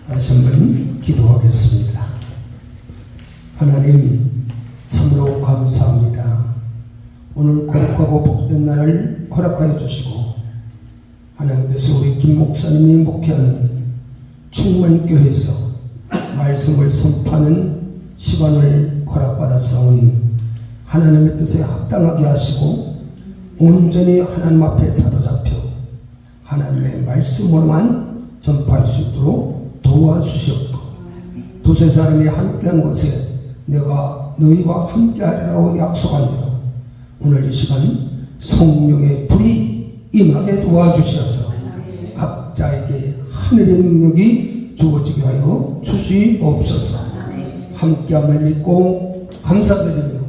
다시 한번 기도하겠습니다. 하나님 참으로 감사합니다. 오늘 거룩하고 복된 날을 허락하여 주시고 하나님께서 우리 김 목사님이 목회하는 충만교회에서 말씀을 선포하는 시간을 허락받았사오니 하나님의 뜻에 합당하게 하시고 온전히 하나님 앞에 사로잡혀 하나님의 말씀으로만 전파할 수 있도록 도와주시옵고 두세 사람이 함께한 곳에 내가 너희와 함께하리라고 약속한 대로 오늘 이 시간 성령의 불이 임하게 도와주시어서 각자에게 하늘의 능력이 주어지게 하여 주시옵소서. 함께함을 믿고 감사드리며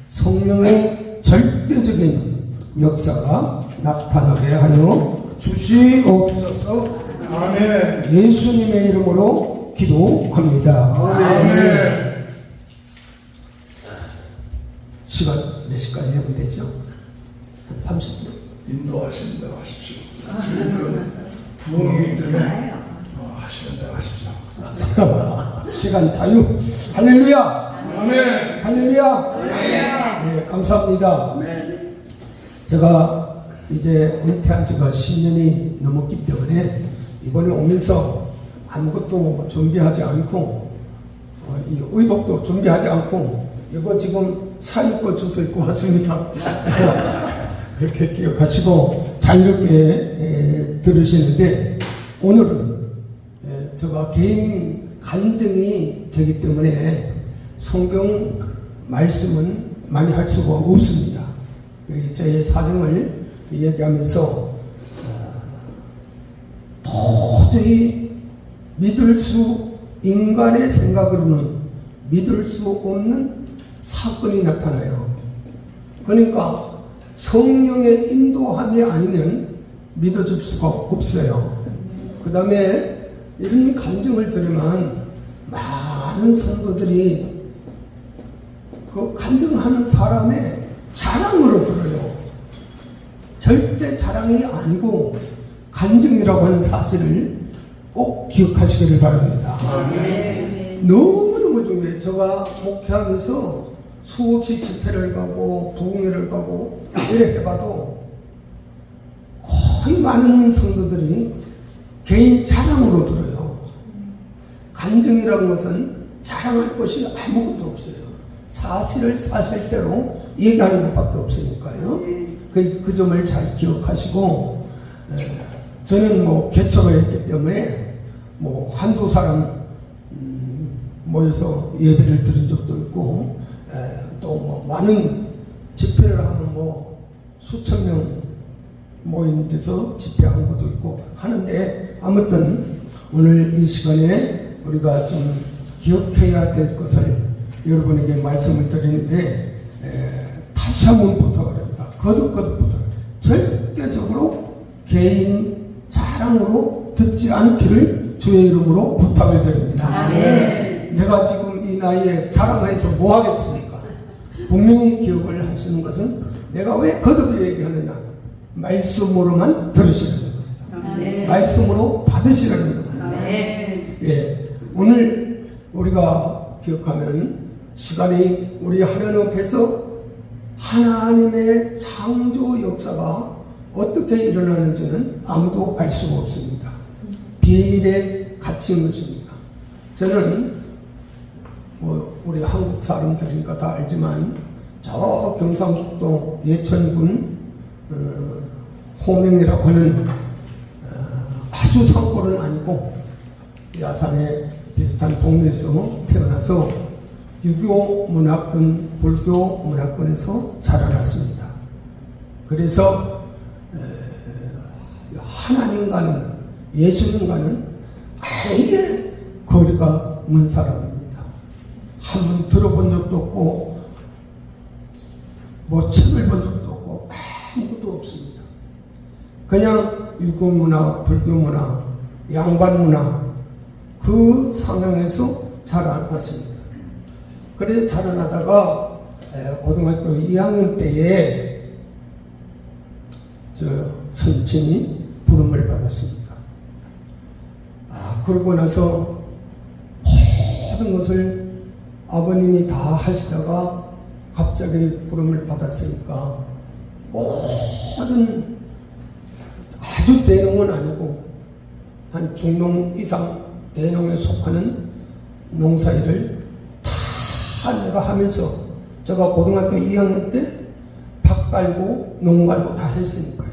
성령의 절대적인 역사가 나타나게 하여 주시옵소서. 아멘. 예수님의 이름으로 기도합니다. 아멘. 시간 몇 시까지 하면 되죠? 한 30분. 인도하시는 대로 하십시오. 저희들은 부흥이기 때문에 하시는 대로 하십시오. 시간 자유. 할렐루야. 아멘. 할렐루야. 네, 감사합니다. 제가 이제 은퇴한 지가 10년이 넘었기 때문에 이번에 오면서 아무것도 준비하지 않고 이 의복도 준비하지 않고 이거 지금 사입고 주소 입고 왔습니다. 그렇게 기억하시고 자유롭게 들으시는데 오늘은 제가 개인 간증이 되기 때문에 성경 말씀은 많이 할 수가 없습니다. 제 사정을 얘기하면서 도저히 인간의 생각으로는 믿을 수 없는 사건이 나타나요. 그러니까 성령의 인도함이 아니면 믿어줄 수가 없어요. 그 다음에 이런 간증을 들으면 많은 성도들이 그 간증하는 사람의 자랑으로 들어요. 절대 자랑이 아니고 간증이라고 하는 사실을 꼭 기억하시기를 바랍니다. 너무너무 중요해요. 제가 목회하면서 수없이 집회를 가고 부흥회를 가고 이래 해봐도 거의 많은 성도들이 개인 자랑으로 들어요. 간증이라는 것은 자랑할 것이 아무것도 없어요. 사실을 사실대로 얘기하는 것밖에 없으니까요. 그 점을 잘 기억하시고 저는 뭐 개척을 했기 때문에 뭐 한두 사람 모여서 예배를 드린 적도 있고 또 뭐 많은 집회를 하면 뭐 수천 명 모인 데서 집회한 것도 있고 하는데 아무튼 오늘 이 시간에 우리가 좀 기억해야 될 것을 여러분에게 말씀을 드리는데 다시 한번 부탁을 합니다. 거듭거듭 부탁. 절대적으로 개인 자랑으로 듣지 않기를 주의 이름으로 부탁을 드립니다. 내가 지금 이 나이에 자랑해서 뭐 하겠습니까? 분명히 기억을 하시는 것은 내가 왜 거듭 얘기하느냐? 말씀으로만 들으시라는 겁니다. 말씀으로 받으시라는 겁니다. 예, 오늘 우리가 기억하면 시간이 우리 하나님 앞에서 하나님의 창조 역사가 어떻게 일어나는지는 아무도 알 수가 없습니다. 비밀에 갇힌 것입니다. 저는 뭐 우리 한국 사람들이니까 다 알지만 저 경상북도 예천군 호명이라고 하는 아주 산골은 아니고 야산에 비슷한 동네에서 태어나서 유교 문화권, 불교 문화권에서 자라났습니다. 그래서 하나님과는 예수님과는 아예 거리가 먼 사람입니다. 한번 들어본 적도 없고 뭐 책을 본 적도 없고 아무것도 없습니다. 그냥 유교 문화, 불교 문화, 양반 문화 그 상황에서 자라났습니다. 그래서 자라나다가 고등학교 2학년 때에 저 선친이 부름을 받았습니다. 그러고 나서 모든 것을 아버님이 다 하시다가 갑자기 부름을 받았으니까 모든 아주 대농은 아니고 한 중농 이상 대농에 속하는 농사일을 다 내가 하면서 제가 고등학교 2학년 때 밭 갈고 농 갈고 다 했으니까요.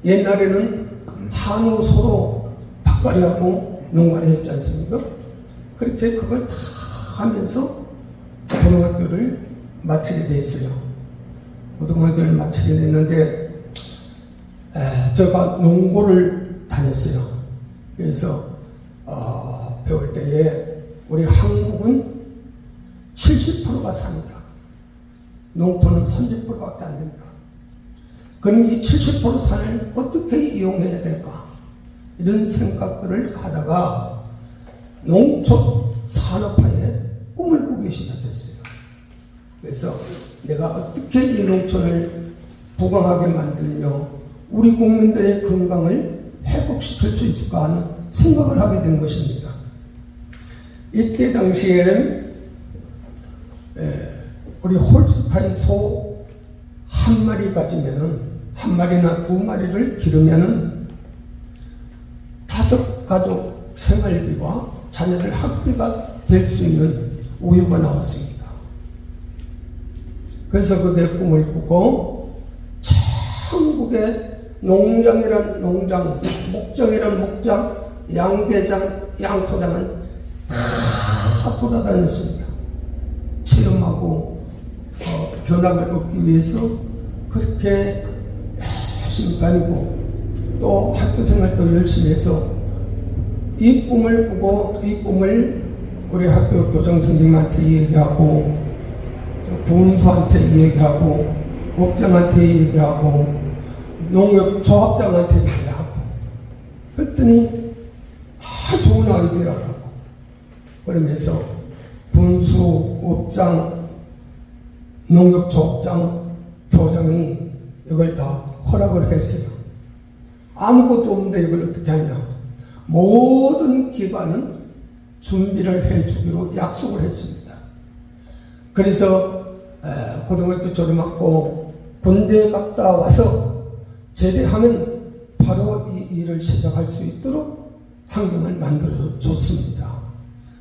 옛날에는 한우 서로 밭갈이하고 농갈이 했지 않습니까? 그렇게 그걸 다 하면서 고등학교를 마치게 됐어요. 고등학교를 마치게 됐는데 제가 농고를 다녔어요. 그래서 배울 때에 우리 한국은 70%가 산이다. 농토는 30%밖에 안 된다. 그럼 이 70% 산을 어떻게 이용해야 될까? 이런 생각들을 하다가 농촌 산업화에 꿈을 꾸기 시작했어요. 그래서 내가 어떻게 이 농촌을 부강하게 만들며 우리 국민들의 건강을 회복시킬 수 있을까 하는 생각을 하게 된 것입니다. 이때 당시에 우리 홀스타인 소 한 마리 가지면은 한 마리나 두 마리를 기르면은 5 가족 생활비와 자녀들 학비가 될 수 있는 우유가 나왔습니다. 그래서 그때 꿈을 꾸고 천국에 농장이란 농장, 목장이란 목장, 양계장, 양토장은 다 돌아다녔습니다. 체험하고 견학을 얻기 위해서 그렇게 열심히 다니고 또 학교 생활도 열심히 해서 이 꿈을 꾸고 이 꿈을 우리 학교 교장 선생님한테 얘기하고 군수한테 얘기하고 업장한테 얘기하고 농협 조합장한테 얘기하고 그랬더니 좋은 아이디어라고 그러면서 군수, 업장, 농협 조합장, 교장이 이걸 다 허락을 했어요. 아무것도 없는데 이걸 어떻게 하냐. 모든 기관은 준비를 해주기로 약속을 했습니다. 그래서 고등학교 졸업하고 군대에 갔다 와서 제대하면 바로 이 일을 시작할 수 있도록 환경을 만들어줬습니다.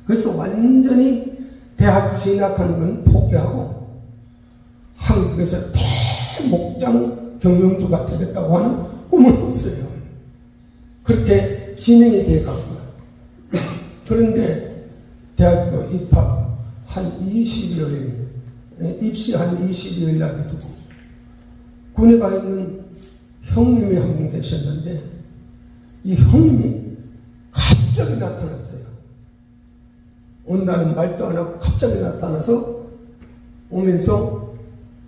그래서 완전히 대학 진학하는 건 포기하고 한국에서 대목장 경영주가 되겠다고 하는 꿈을 꿨어요. 그렇게 진행이 돼가고요. 그런데 대학교 입학 한 20여일, 입시 한 20여일 날 두고 군에 가 있는 형님이 한 분 계셨는데 이 형님이 갑자기 나타났어요. 온다는 말도 안 하고 갑자기 나타나서 오면서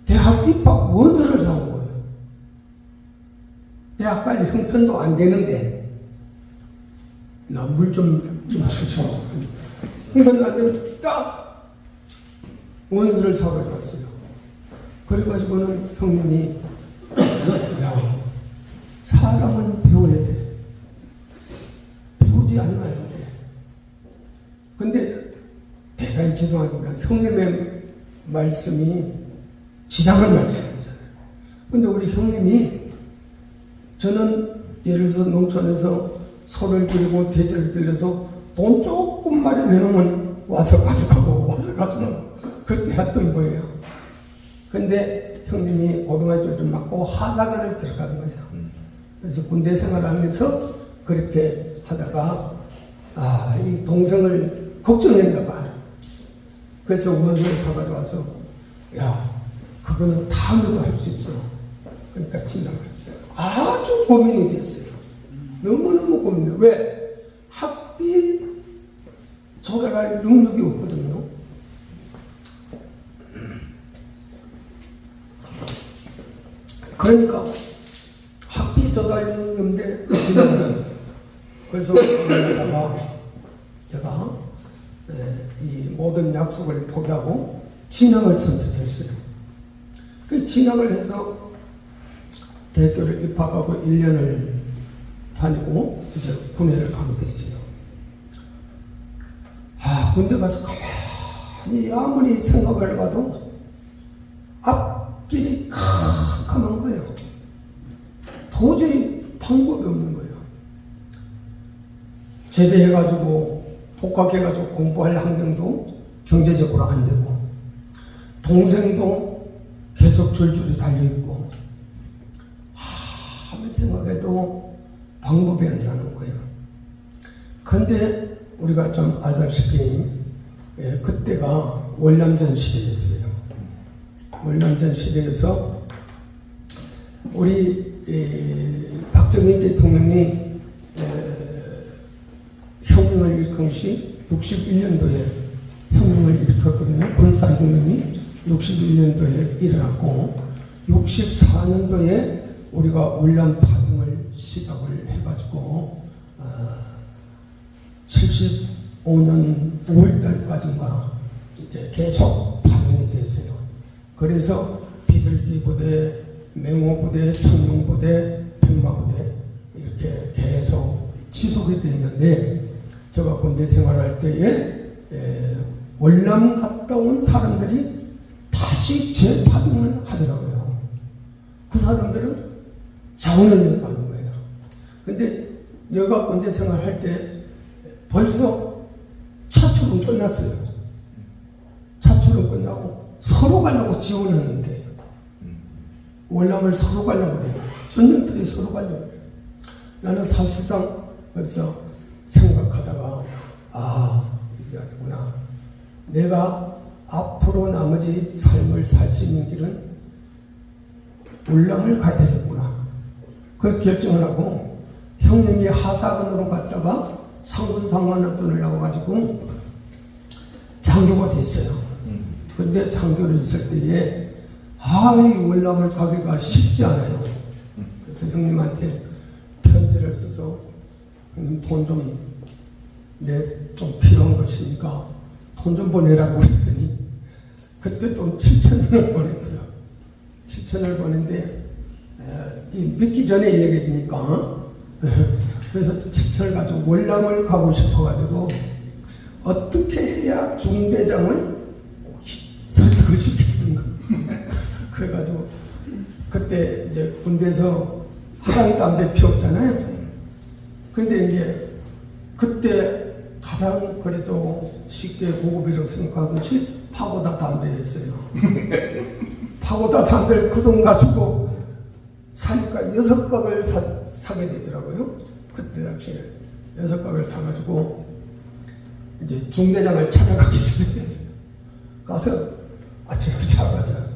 대학 입학 원서를 사온 거예요. 대학 갈 형편도 안 되는데 나 물 좀 주죠. 그러니까 나는 딱 원서를 사가지고 왔어요. 그래가지고는 형님이 야 사람은 배워야 돼. 배우지 않으면 안 돼. 근데 대단히 죄송합니다. 형님의 말씀이 지당한 말씀이잖아요. 근데 우리 형님이 저는 예를 들어서 농촌에서 소를 기르고 돼지를 길러서 돈 조금 마련해놓으면 와서 가져가고 와서 가져가고 그렇게 했던 거예요. 근데 형님이 고등학교를 좀 맞고 하사관을 들어간 거예요. 그래서 군대 생활을 하면서 그렇게 하다가 이 동생을 걱정했나 봐요. 그래서 원서를 사가지고 와서 야 그거는 다음에도 할 수 있어. 그러니까 진작을 아주 고민이 됐어요. 너무너무 고민해요. 왜? 학비 조달할 능력이 없거든요. 그러니까 학비 조달 능력이 없는데 진행을 그래서 그러다가 제가 이 모든 약속을 포기하고 진학을 선택했어요. 그 진학을 해서 대학교를 입학하고 1년을 다니고 이제 군회를 가게 됐어요. 군대 가서 가만히 아무리 생각을 해봐도 앞길이 캄캄한 거예요. 도저히 방법이 없는 거예요. 제대해가지고 복학해가지고 공부할 환경도 경제적으로 안 되고, 동생도 계속 줄줄이 달려있고, 아무리 생각해도 방법이 안 나는 거예요. 근데 우리가 좀 알다시피 그때가 월남전 시대였어요. 월남전 시대에서 우리 박정희 대통령이 혁명을 일으킨 시 61년도에 혁명을 일으켰거든요. 군사혁명이 61년도에 일어났고 64년도에 우리가 월남 파병을 시작을 해가지고 75년 5월달까지인가 이제 계속 파병이 됐어요. 그래서 비둘기 부대, 맹호부대, 청룡부대, 백마부대 이렇게 계속 지속이 됐는데, 제가 군대 생활할 때에 월남 갔다 온 사람들이 다시 재파병을 하더라고요. 그 사람들은 자원을 가는 거예요. 근데 내가 군대 생활할 때 벌써 차출은 끝났어요. 차출은 끝나고 서로 가려고 지원했는데, 월남을 서로 가려고 그래요. 전쟁터에 서로 가려고 그래요. 나는 사실상 그래서 생각하다가 이게 아니구나. 내가 앞으로 나머지 삶을 살 수 있는 길은 월남을 가야 되겠구나. 그렇게 결정을 하고 형님이 하사관으로 갔다가 상군상관을 끊으려고 가지고 장교가 됐어요. 근데 장교를 있을 때에 이 월남을 가기가 쉽지 않아요. 그래서 형님한테 편지를 써서 형님 돈 좀 필요한 것이니까 돈 좀 보내라고 그랬더니 그때 돈 7,000원을 보냈어요. 7,000원을 보냈는데 믿기 전에 얘기하니까 그래서 7,000원을 가지고 월남을 가고 싶어가지고 어떻게 해야 중대장을 설득을 시키는 거예요. 그래가지고 그때 이제 군대에서 하강 담배 피웠잖아요. 근데 이제 그때 가장 그래도 쉽게 고급이라고 생각하는 것이 파고다 담배였어요. 파고다 담배를 그 돈 가지고 사니까 6박을 사게 되더라고요. 그때 당시에 6박을 사가지고 이제 중대장을 찾아가기 시작했어요. 가서 아침에 자가자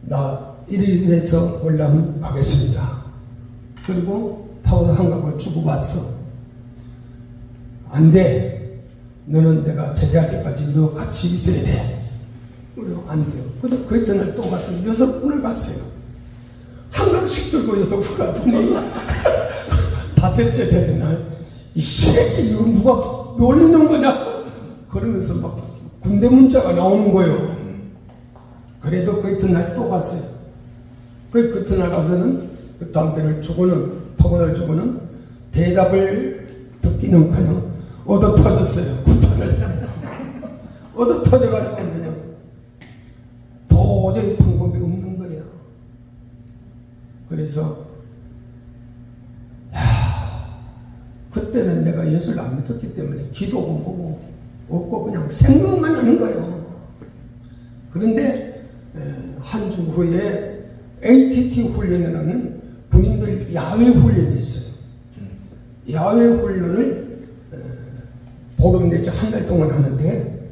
나 1일에서 월남 가겠습니다. 그리고 파고다 한각을 주고 왔어. 안 돼. 너는 내가 제대할 때까지 너 같이 있어야 돼. 그리고 안 돼요. 그래서 그 이튿날 또 가서 6분을 갔어요. 한강씩 들고 6분 가더니 다섯째 되는 날 이 새끼 이거 누가 놀리는 거냐? 그러면서 막 군대 문자가 나오는 거예요. 그래도 그 이튿날 또 갔어요. 그 이튿날 가서는 그 담배를 주고는 파고다를 주고는 대답을 듣기는커녕 얻어 터졌어요. 구탄을 얻어 터져가지고 그냥 도저히 방법이 없는 거예요. 그래서 그때는 내가 예수를 안 믿었기 때문에 기도고 뭐고 없고 그냥 생각만 하는 거예요. 그런데 한 주 후에 ATT 훈련이라는 군인들 야외 훈련이 있어요. 야외 훈련을 보름 내지 한 달 동안 하는데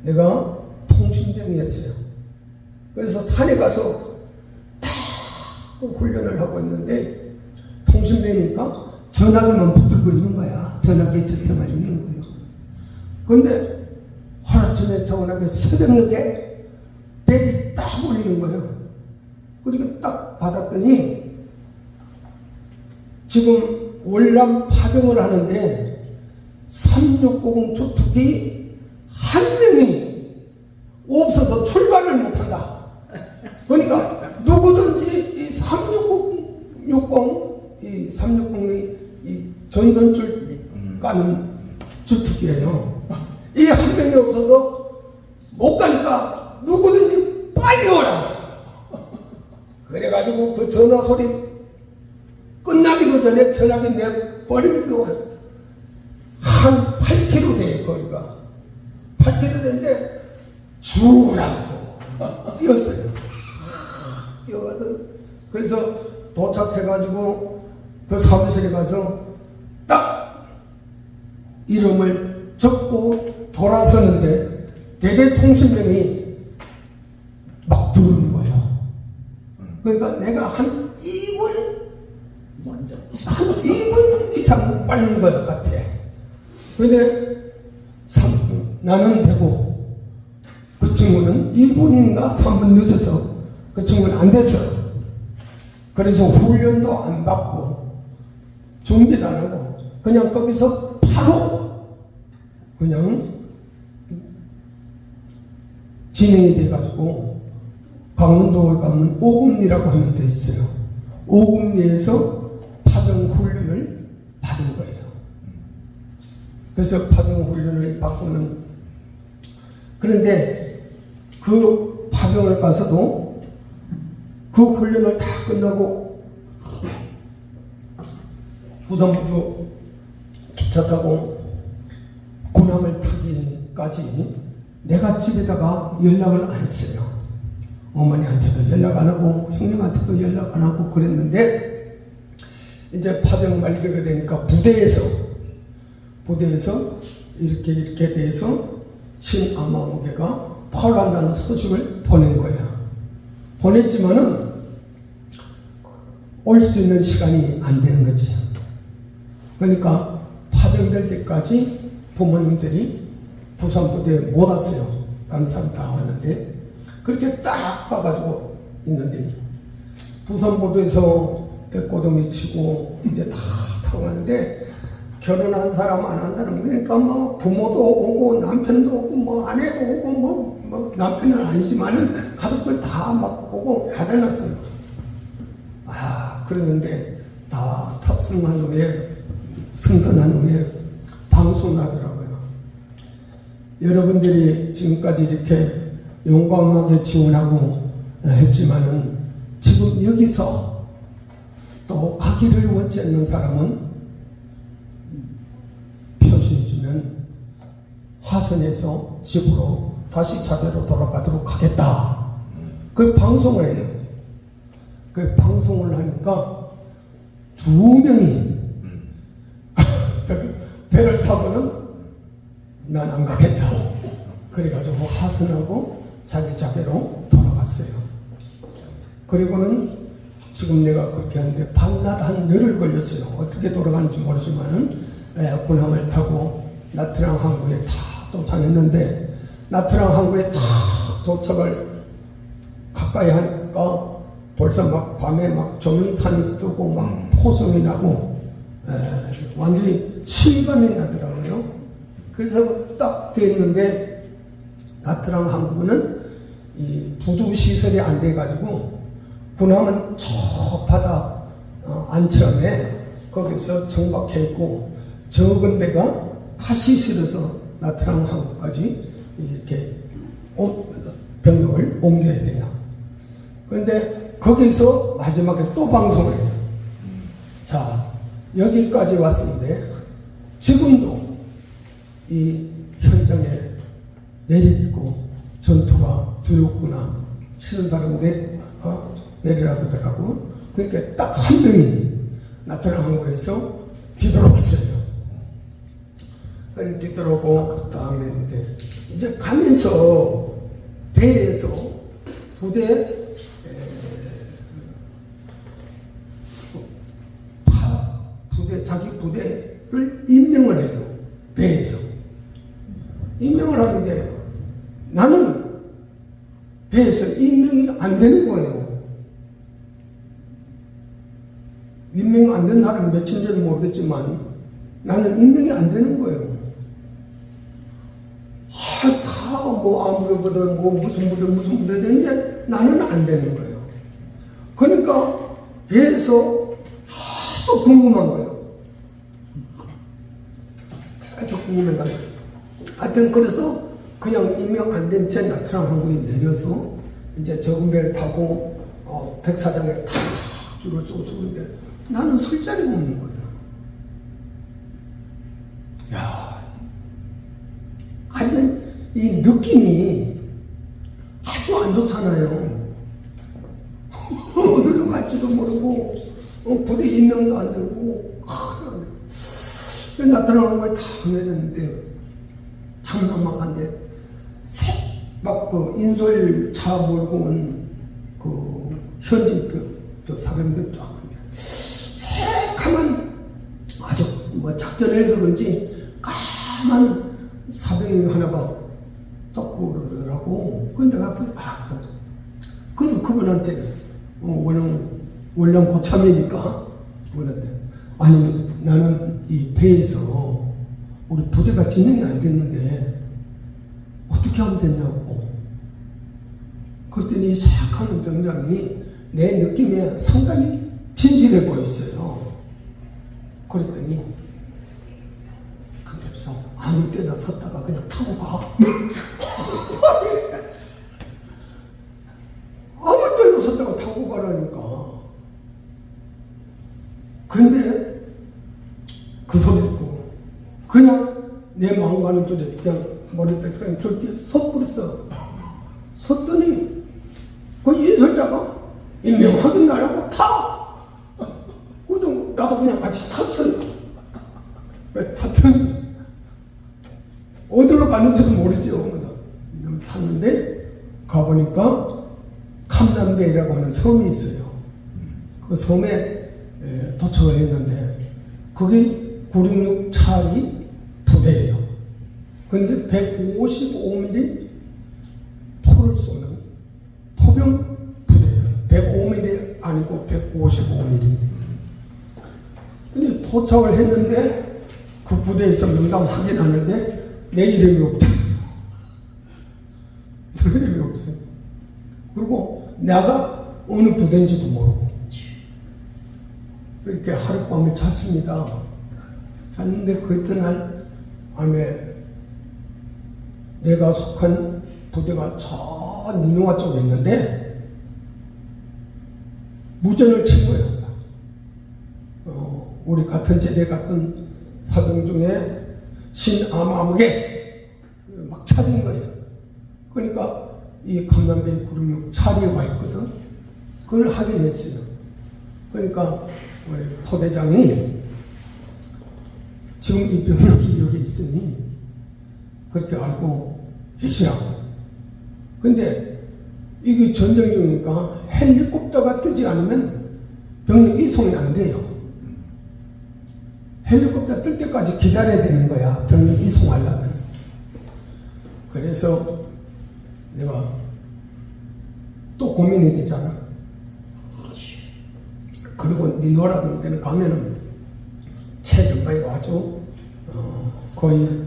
내가 통신병이었어요. 그래서 산에 가서 다 훈련을 하고 있는데 통신병이니까 전화기만 붙들고 있는 거야. 전화기 곁에만 있는 거예요. 그런데 하루아침에 전화기 새벽녘에 벨이 딱 울리는 거예요. 그리고 딱 받았더니 지금 월남 파병을 하는데 360 주특기 한 명이 없어서 출발을 못한다. 그러니까 누구든지 이 360이 전선줄 까는 주특기예요. 이 한 명이 없어서 못 가니까 누구든지 빨리 오라. 그래가지고 그 전화 소리 끝나기도 전에 전화기 내버리니까 한 8km 돼, 거리가. 8km 되는데 주라고 뛰었어요. 뛰어가서 그래서 도착해가지고 그 사무실에 가서 딱 이름을 적고 돌아서는데 대대통신병이 막 들어오는 거예요. 그러니까 내가 한 2분 이상 빨린 것 같아. 근데 나는 되고 그 친구는 2분인가 3분 늦어서 그 친구는 안 됐어. 그래서 훈련도 안 받고 준비도 안 하고 그냥 거기서 바로 그냥 진행이 돼가지고 강원도에 가면 오금리라고 하는 데 있어요. 오금리에서 파병 훈련을 받은 거예요. 그래서 파병 훈련을 받고는 그런데 그 파병을 가서도 그 훈련을 다 끝나고 부산부도 기차 타고 군함을 타기까지 내가 집에다가 연락을 안 했어요. 어머니한테도 연락 안 하고 형님한테도 연락 안 하고 그랬는데 이제 파병 말기가 되니까 부대에서 이렇게 돼서 신암암무개가 파울한다는 소식을 보낸 거야. 보냈지만은 올 수 있는 시간이 안 되는 거지. 그러니까 파병될 때까지 부모님들이 부산 부대에 못 왔어요. 다른 사람 다 왔는데 그렇게 딱 가가지고 있는데 부산 부대에서 떼꼬동이 치고 이제 다 타고 가는데 결혼한 사람 안 한 사람 그러니까 뭐 부모도 오고 남편도 오고 뭐 아내도 오고 뭐 남편은 아니지만은 가족들 다 막 오고 야단났어요. 그러는데 다 탑승한 후에 승선한 후에 방송하더라고요. 여러분들이 지금까지 이렇게 용감하게 지원하고 했지만은 지금 여기서 또 가기를 원치 않는 사람은 표시해주면 화선에서 집으로 다시 자대로 돌아가도록 하겠다. 그 방송을 해요. 그 방송을 하니까 2명이 배를 타고는 난 안 가겠다. 그래가지고 화선하고 자기 자대로 돌아갔어요. 그리고는 지금 내가 그렇게 하는데 밤낮 한 열흘 걸렸어요. 어떻게 돌아가는지 모르지만은 군함을 타고 나트랑 항구에 다 도착했는데 나트랑 항구에 다 도착을 가까이 하니까 벌써 막 밤에 막 조명탄이 뜨고 막 포성이 나고 완전히 실감이 나더라고요. 그래서 딱 됐는데 나트랑 항구는 이 부두 시설이 안 돼가지고 군함은 저 바다 안처에 거기서 정박해 있고 적은 데가 다시 실어서 나트랑 항구까지 이렇게 병력을 옮겨야 돼요. 그런데 거기서 마지막에 또 방송을 해요. 자, 여기까지 왔는데 지금도 이 현장에 내리고 전투가 두렵구나. 싫은 사람 내리라고 하더라고. 그러니까 딱 한 명이 나트랑 항구에서 뒤돌아봤어요. 그래서 뒤돌아오고 딱 했는데 이제 가면서 배에서 자기 부대를 임명을 해요. 배에서 임명을 하는데 나는 배에서 임명이 안 되는 거예요. 임명 안 된 사람이 몇인지는 모르겠지만 나는 임명이 안 되는 거예요. 다 뭐 아무리 보든 뭐 무슨 부대 되는데 나는 안 되는 거예요. 그러니까 배에서 계속 궁금한 거예요. 계속 궁금해가지고 하여튼 그래서 그냥 임명 안 된 채 나트랑 항구에 내려서 이제 적은 배를 타고 백사장에 탁 줄을 서서 그런데 나는 설 자리가 없는 거예요. 야, 하여튼 이 느낌이 아주 안 좋잖아요. 어디로 갈지도 모르고 부대 임명도 안 되고 나트랑 항구에 탁 내렸는데 참 막막한데 막 그 인솔차 몰고 온 그 현진 사병들 쫙 있는데 새카만 아주 뭐 작전을 해서 그런지 까만 사병이 하나가 떴고 그러더라고. 근데 내가 그래서 그분한테 원래 고참이니까 그분한테 아니 나는 이 배에서 우리 부대가 진행이 안 됐는데 어떻게 하면 되냐고. 그랬더니 생각하는 병장이 내 느낌에 상당히 진실해 보였어요. 그랬더니 강ገብ성 아무 때나 섰다가 그냥 타고 가. 아무 때나 섰다가 타고 가라니까. 근데 그 소리 듣고 그냥 내 마음 가는 쪽에 그냥 머리 뺏어 그냥 절대 섰버렸어. 섰더니 그 인설자가 임명 확인 나라고 타! 그래도 나도 그냥 같이 탔어요. 탔더니 어디로 갔는지도 모르죠. 탔는데 가보니까 캄남베이라고 하는 섬이 있어요. 그 섬에 도착을 했는데 그게 966 차리 부대예요. 그런데 155mm 포를 쏘는 포병 부대예요. 105mm 아니고 155mm. 근데 도착을 했는데 그 부대에서 명단 확인하는데 내 이름이 없잖아. 내 이름이 없어요. 그리고 내가 어느 부대인지도 모르고 이렇게 하룻밤을 잤습니다. 잤는데 그 이튿날 밤에 내가 속한 부대가 저 니누아 쪽에 있는데 무전을 친 거예요. 우리 같은 제대 같은 사병 중에 신아마무게 막 찾은 거예요. 그러니까 이 캄남베이 966 차리에 와 있거든. 그걸 확인했어요. 그러니까 우리 포대장이 지금 이 병력이 여기 있으니 그렇게 알고 계시라고. 근데 이게 전쟁 중이니까 헬리콥터가 뜨지 않으면 병력 이송이 안 돼요. 헬리콥터 뜰 때까지 기다려야 되는 거야. 병력 이송하려면. 그래서 내가 또 고민이 되잖아. 그리고 니누아라 그런 데는 가면은 체전방에 와서 거의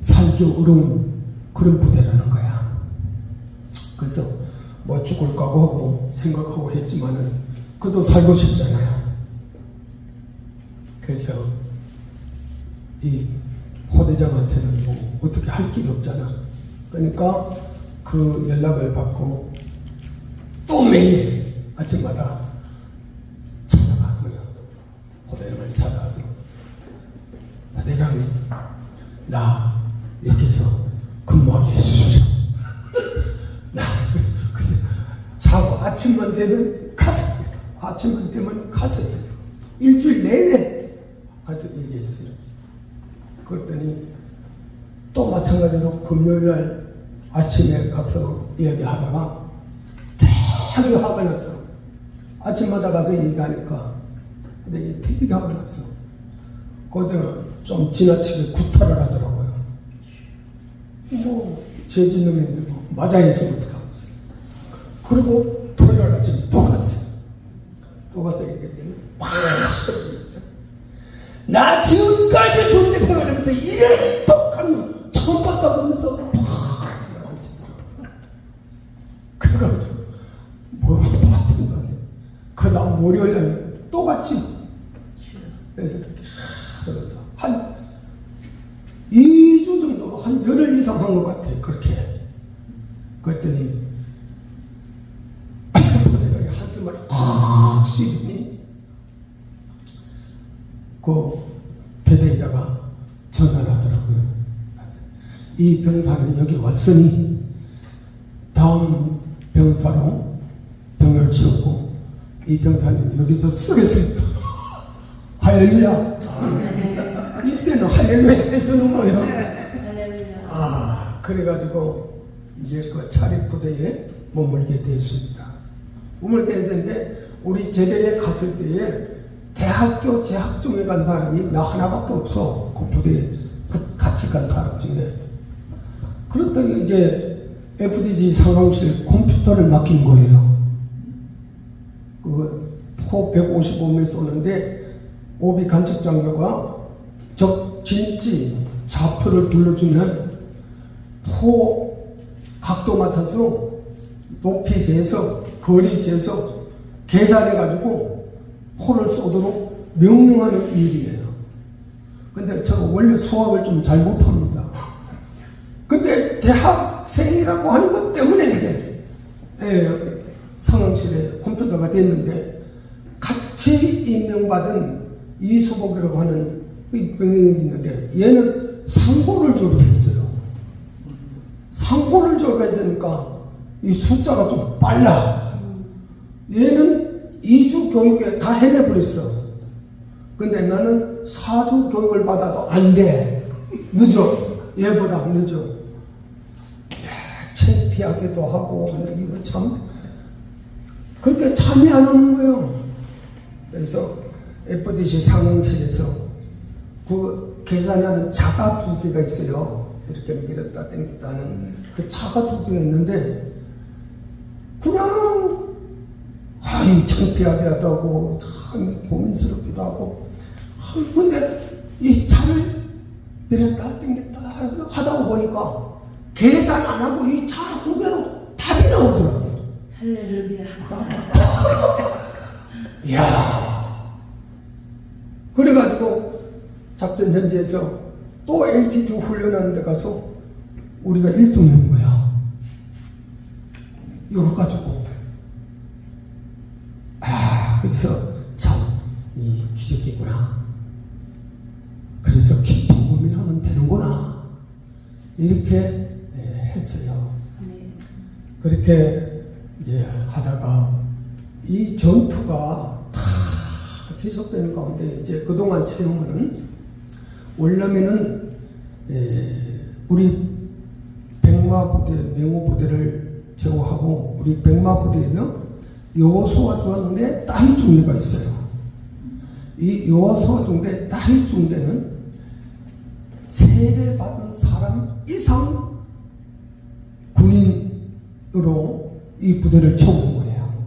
살기 어려운 그런 부대라는 거야. 그래서 뭐 죽을 각오하고 생각하고 했지만은 그도 살고 싶잖아요. 그래서 이 포대장한테는 뭐 어떻게 할 길이 없잖아. 그러니까 그 연락을 받고 또 매일 아침마다 찾아간 거예요. 포대장을 찾아가서 포대장이 나 여기서 근무하게 해주십시오. 나 그래서 자고 아침만 되면 가서 아침만 되면 가서 일주일 내내 가서 얘기했어요. 그랬더니 또 마찬가지로 금요일날 아침에 가서 이야기하다가 되게 화가 났어. 아침마다 가서 얘기하니까 되게 화가 났어. 거기는 좀 지나치게 구타를 하더라고요. 뭐 죄짓놈인데 뭐 맞아야지 어떡하겠어요. 그리고 토요일 아침 또 갔어요. 또 가서 얘기했더니 나 지금까지 군대 생활하면서 이런 독한 놈 처음 봤다면서 그래가지고 뭐 봤던 거 같아. 그 다음 월요일날 또 갔지. 그래서 한 정도, 한 열흘 이상 한 것 같아, 그렇게. 그랬더니, 내가 한숨을 확 쉬더니, 그 대대에다가 전화를 하더라고요. 이 병사는 여기 왔으니, 다음 병사로 병을 지었고, 이 병사는 여기서 쓰겠습니다. 할렐루야. 이때는 할렐루야 해주는 거예요. 그래가지고 이제 그 차리 부대에 머물게 됐습니다. 머물게 됐는데 우리 제대에 갔을 때에 대학교 재학중에 간 사람이 나 하나밖에 없어. 그 부대에 같이 간 사람 중에. 그렇다고 이제 FDG 상황실 컴퓨터를 맡긴 거예요. 포 155m 쏘는데 오비 간첩 장교가 적 진지 좌표를 불러주면 포 각도 맞춰서 높이 재서 거리 재서 계산해가지고 포를 쏘도록 명령하는 일이에요. 근데 제가 원래 수학을 좀 잘 못합니다. 근데 대학생이라고 하는 것 때문에 이제 상황실에 컴퓨터가 됐는데 같이 임명받은 이수복이라고 하는 병력이 있는데 얘는 상고를 졸업했어요. 상고를 졸업했으니까 이 숫자가 좀 빨라. 얘는 2주 교육에 다 해내버렸어. 근데 나는 4주 교육을 받아도 안 돼. 늦어. 얘보다 늦어. 창피하기도 하고 이거 참 그렇게 참여 안 하는 거예요. 그래서 FDC 상황실에서 그 계산하는 차가 두 개가 있어요. 이렇게 밀었다 당겼다 하는 그 차가 두 개가 있는데 그냥 창피하게 하다고 참 고민스럽기도 하고 근데 이 차를 밀었다 당겼다 하다 보니까 계산 안 하고 이 차 두 개로 답이 나오더라고요. 할렐루야. 이야. 그래가지고 작전 현지에서 또 LT2 훈련하는 데 가서 우리가 1등 한 거야. 이거 가지고. 그래서 참, 이 기적이구나. 그래서 깊은 고민하면 되는구나. 이렇게 했어요. 그렇게 이제 하다가 이 전투가 다 계속되는 가운데 이제 그동안 체험은 원래는 우리 백마부대, 명호부대를 제거하고 우리 백마부대에는 여호수아 중대 따위 중대가 있어요. 이 여호수아 중대 따위 중대는 세례받은 사람 이상 군인으로 이 부대를 채우는 거예요.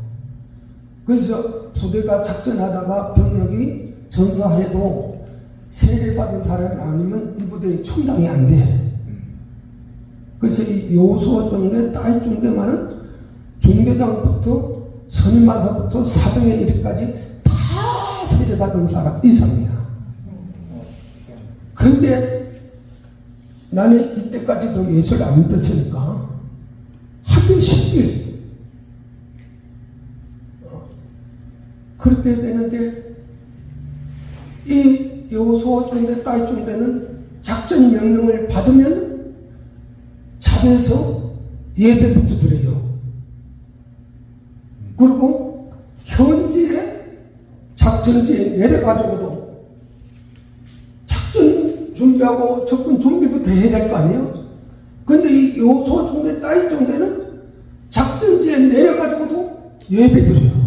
그래서 부대가 작전하다가 병력이 전사해도 세례받은 사람이 아니면 이 부대의 충당이 안 돼. 그래서 이 여호수아 중대 따위 중대만은 중대장부터 선임마사부터 사등에 이르기까지 다 세례받은 사람 이상이야. 그런데 나는 이때까지도 예수를 안 믿었으니까 하여튼 신기해. 그렇게 되는데 이 여호수아 중대 따위 중대는 작전 명령을 받으면 자대에서 예배부터 드려요. 그리고 현지에 작전지에 내려가지고도 작전 준비하고 접근 준비부터 해야 될 거 아니에요? 근데 이 여호수아 중대 따위 중대는 작전지에 내려가지고도 예배 드려요.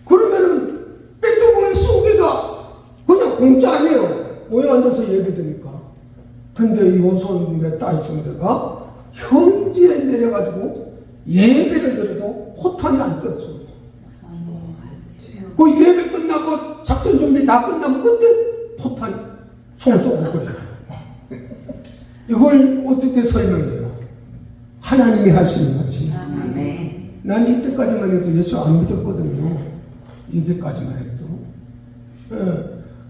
그러면은 빼뚜부의 쏘기가 그냥 공짜 아니에요. 모여 앉아서 예배 드니까. 근데 이 여호수아 중대 따위 중대가 현지에 내려가지고 예배를 드려도 포탄이 안 떴어요. 그 예배 끝나고 작전 준비 다 끝나면 그때 포탄 총 쏘고 그래요. 이걸 어떻게 설명해요? 하나님이 하시는 거지. 난 이때까지만 해도 예수 안 믿었거든요. 이때까지만 해도.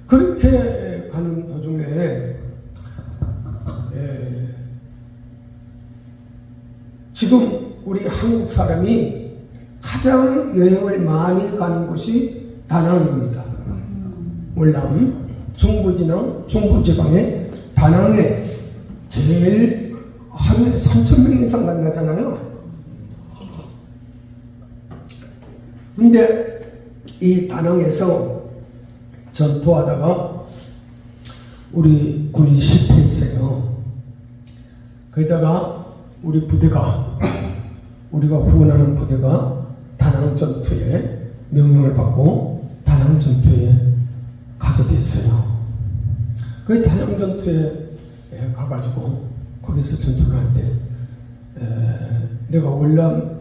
그렇게 가는 도중에 한국 사람이 가장 여행을 많이 가는 곳이 다낭입니다. 월남, 중부지방, 중부지방의 다낭에 제일 하루에 3,000명 이상 간다잖아요. 근데 이 다낭에서 전투하다가 우리 군이 실패했어요. 거기다가 우리 부대가, 우리가 후원하는 부대가 다낭 전투에 명령을 받고 다낭 전투에 가게 됐어요. 그 다낭 전투에 가가지고 거기서 전투를 할 때 내가 월남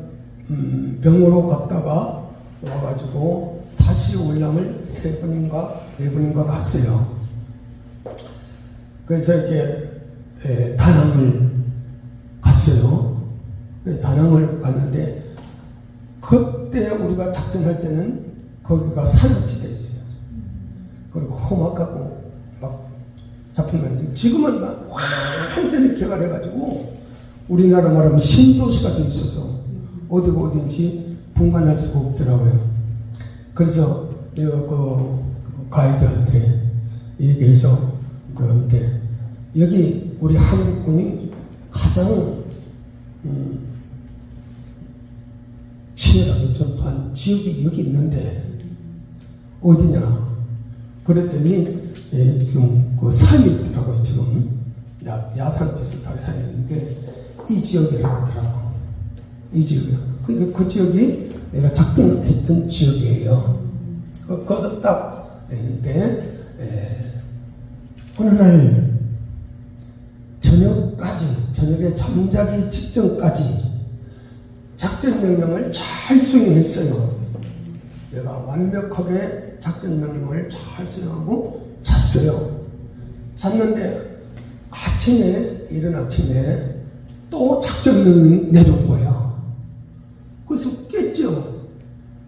병으로 갔다가 와가지고 다시 월남을 3번인가 4번인가 갔어요. 그래서 이제 다낭을 갔어요. 다낭을 갔는데 그때 우리가 작전할 때는 거기가 산악지대였어요. 그리고 험악하고 막 잡히면 지금은 막 완전히 개발해가지고 우리나라 말하면 신도시가 돼 있어서 어디가 어딘지 분간할 수가 없더라고요. 그래서 내가 그 가이드한테 얘기해서 그런데 여기 우리 한국군이 가장 치열하게 전투한 지역이 여기 있는데 어디냐? 그랬더니 지금 그 산이 있더라고요. 지금 야산 비슷하게 산이 있는데 이 지역이라고 하더라고. 이 지역이요. 그러니까 그 지역이 내가 작전했던 지역이에요. 거기서 딱 했는데 어느 날 저녁에 잠자기 직전까지 작전 명령을 잘 수행했어요. 내가 완벽하게 작전 명령을 잘 수행하고 잤어요. 잤는데 이른 아침에 또 작전 명령이 내려온 거야. 그래서 깼죠.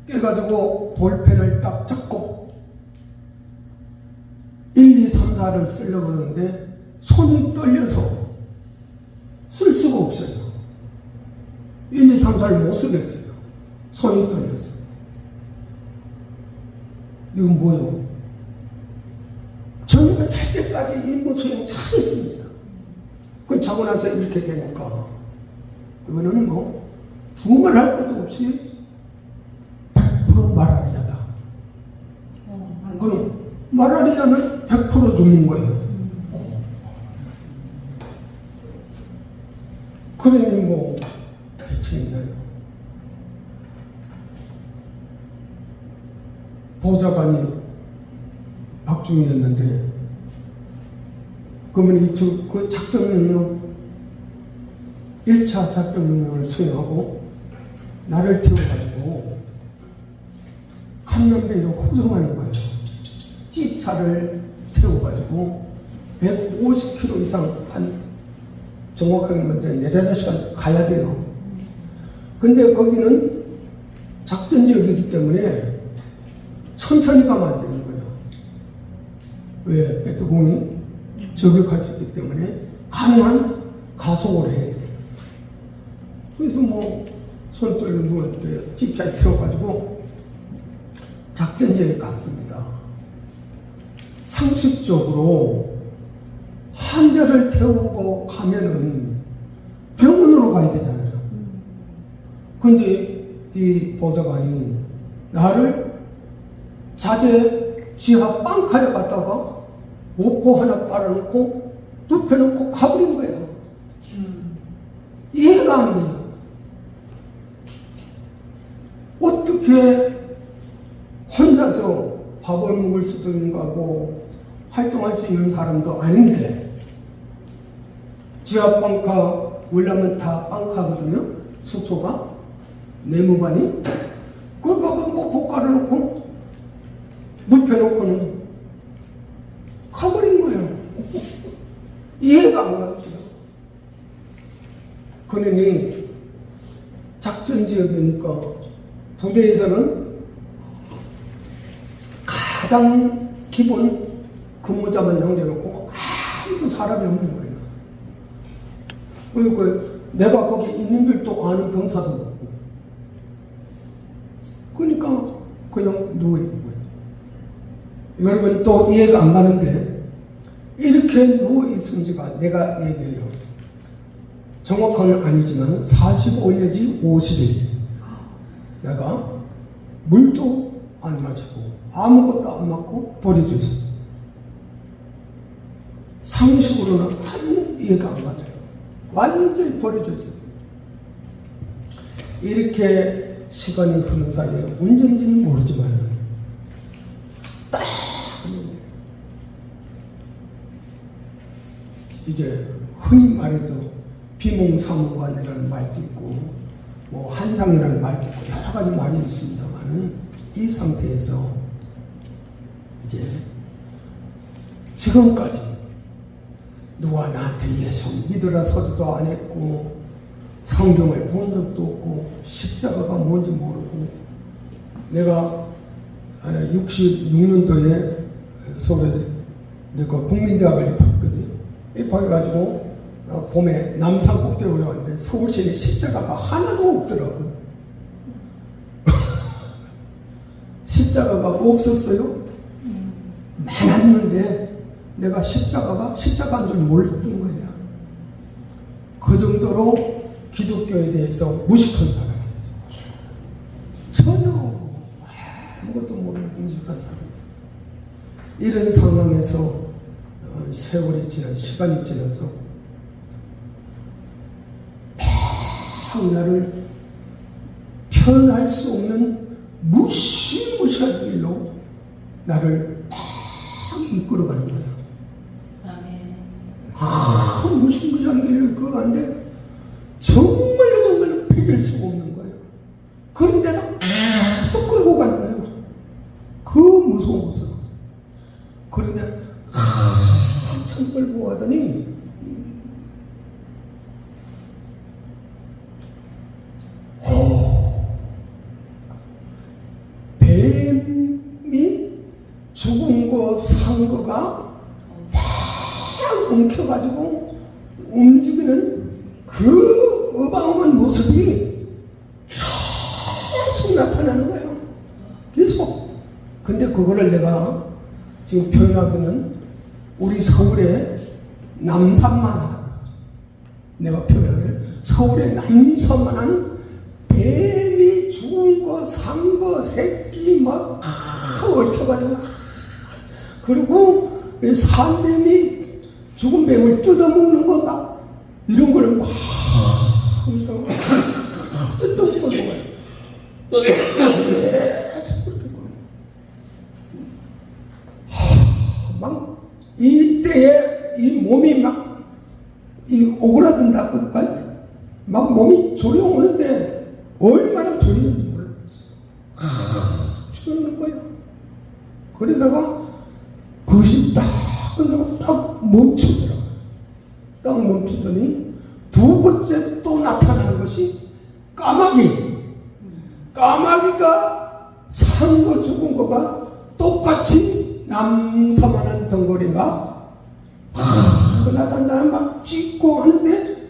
깨가지고 볼펜을 딱 잡고 1, 2, 3, 4를 쓰려고 그러는데 손이 떨려서 쓸 수가 없어요. 1, 2, 3, 4를 못 쓰겠어요. 손이 떨려서. 이건 뭐예요? 저녁에 잘 때까지 임무 수행 잘했습니다. 그 자고 나서 이렇게 되니까 이거는 뭐 두말할 것도 없이 100% 마라리아다. 그럼 마라리아는 100% 죽는 거예요. 그러니 뭐 대책 있나요? 보좌관이 박중희였는데 그러면 그 작전명령 1차 작전명령을 수행하고 나를 태워가지고 감남대로 호송하는 거예요. 찌차를 태워가지고 150km 이상 정확하게 말하면 4-5시간 가야 돼요. 근데 거기는 작전지역이기 때문에 천천히 가면 안 되는 거예요. 왜? 배트공이 저격할 수 있기 때문에 가능한 가속을 해야 돼요. 그래서 뭐 손 떨고 집차에 태워가지고 작전지역에 갔습니다. 상식적으로 환자를 태우고 가면은 병원으로 가야 되잖아요. 근데 이 보좌관이 나를 자대 지하 빵카에 갔다가 오포 하나 깔아놓고 눕혀놓고 가버린 거예요. 이해가 안 돼요. 어떻게 혼자서 밥을 먹을 수도 있는 거고 활동할 수 있는 사람도 아닌데 지하 빵카 원래는 다 빵카거든요. 숙소가 내무반이 그거 뭐 깔아놓고 눕혀놓고는 가버린 거예요. 이해가 안 갔죠. 그러니 작전지역이니까 부대에서는 가장 기본 근무자만 남겨놓고 아무도 사람이 없는 거예요. 그리고 내가 거기 있는 줄도 아는 병사도 없고 그러니까 그냥 누워있는 거예요. 여러분 또 이해가 안 가는데 이렇게 누워있은지가 내가 얘기해요. 정확한 건 아니지만 45일 내지 50일 내가 물도 안 마시고 아무것도 안 먹고 버려졌어요. 상식으로는 아무 이해가 안 가요. 완전히 버려졌어요. 이렇게 시간이 흐르는 사이에 언젠지는 모르지만 딱 이제 흔히 말해서 비몽사몽간이라는 말도 있고 뭐 한상이라는 말도 있고 여러 가지 말이 있습니다만은 이 상태에서 이제 지금까지 누가 나한테 예수 믿으라 소리도 안 했고 성경을 본 적도 없고 십자가가 뭔지 모르고 내가 66년도에 서울에서 내가 국민대학을 입학했거든요. 입학해가지고 봄에 남산국제에 올라왔는데 서울시내 십자가가 하나도 없더라고요. 십자가가 없었어요. 많았는데 내가 십자가인 줄 몰랐던 거야. 그 정도로 기독교에 대해서 무식한 사람이었어. 전혀 아무것도 모르는 무식한 사람. 이런 상황에서 세월이 시간이 지나서 막 나를 표현할 수 없는 무시무시한 길로 나를 막 이끌어가는 거예요. 무시무시한 길로 이끌어가는데 정말로 배길 수가 없는 거예요. 그런데도 계속 끌고 가는 거예요. 그 무서운 곳으로. 그런데 한참 끌고 가더니 뱀이 죽은 거 산 거가 팍 엉켜가지고 움직이는 그 어마어마한 모습이 계속 나타나는 거예요. 계속. 근데 그거를 내가 지금 표현하기는 우리 서울의 남산만 하는 내가 표현을 서울의 남산만한 뱀이 죽은 거, 산 거, 새끼 막 얽혀가지고 그리고 산뱀이 죽은 뱀을 뜯어먹는 거 막 이런 거를 막 뜯어먹는 거예요. 계속 그렇게 막 이때에 이 몸이 막 이 오그라든다고 할까요? 막 몸이 조려오는데 얼마나 조리는지 몰라요. 조려오는 거예요. 그러다가 그것이 딱 끝나고 딱 멈추더라고요. 딱 멈추더니 두 번째 또 나타나는 것이 까마귀가 산 거 죽은 거가 똑같이 남사만한 덩어리가 나타나 막 찢고 하는데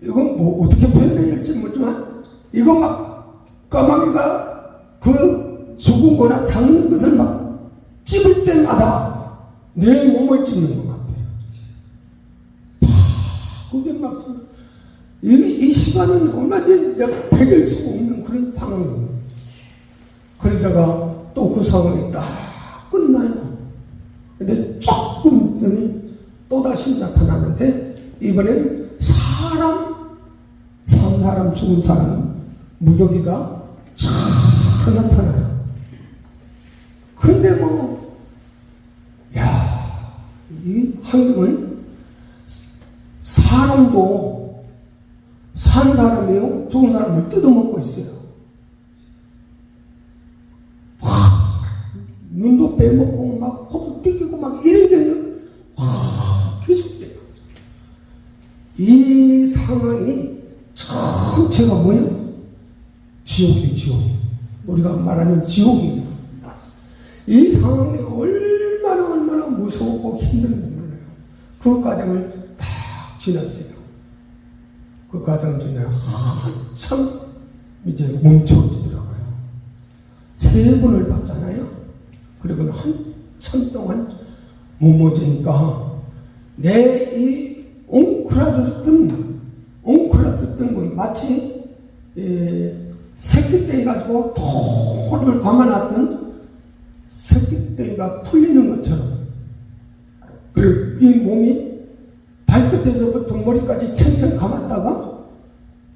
이건 뭐 어떻게 표현해야 할지 모르지만 이거 막 까마귀가 그 죽은 거나 닿는 것을 막 찝을 때마다 내 몸을 찝는 것 같아요. 그게 막 이 시간은 얼마든지 내가 배길 수가 없는 그런 상황이에요. 그러다가 또 그 상황이 딱 끝나요. 근데 조금 있더니 또다시 나타나는데 이번엔 산 사람 죽은 사람 무더기가 쫙 나타나요. 근데 이 환경을 사람도 산 사람이요 죽은 사람을 뜯어먹고 있어요. 눈도 빼먹고 막 코도 뜯기고 막 이런게 계속돼요. 이 상황이 전체가 뭐예요? 지옥이에요. 지옥. 우리가 말하는 지옥이에요. 이 상황이 얼마나 무서웠고 힘든지 몰라요. 그 과정을 딱 지났어요. 그 과정을 지나 한참 이제 멈춰지더라고요. 3번을 봤잖아요. 그리고는 한참 동안 못 모으니까 내 이 옹크라졌던 건 마치 새끼떼 가지고 돌을 감아놨던 새끼떼가 풀리는 것처럼 이 몸이 발끝에서부터 머리까지 천천히 감았다가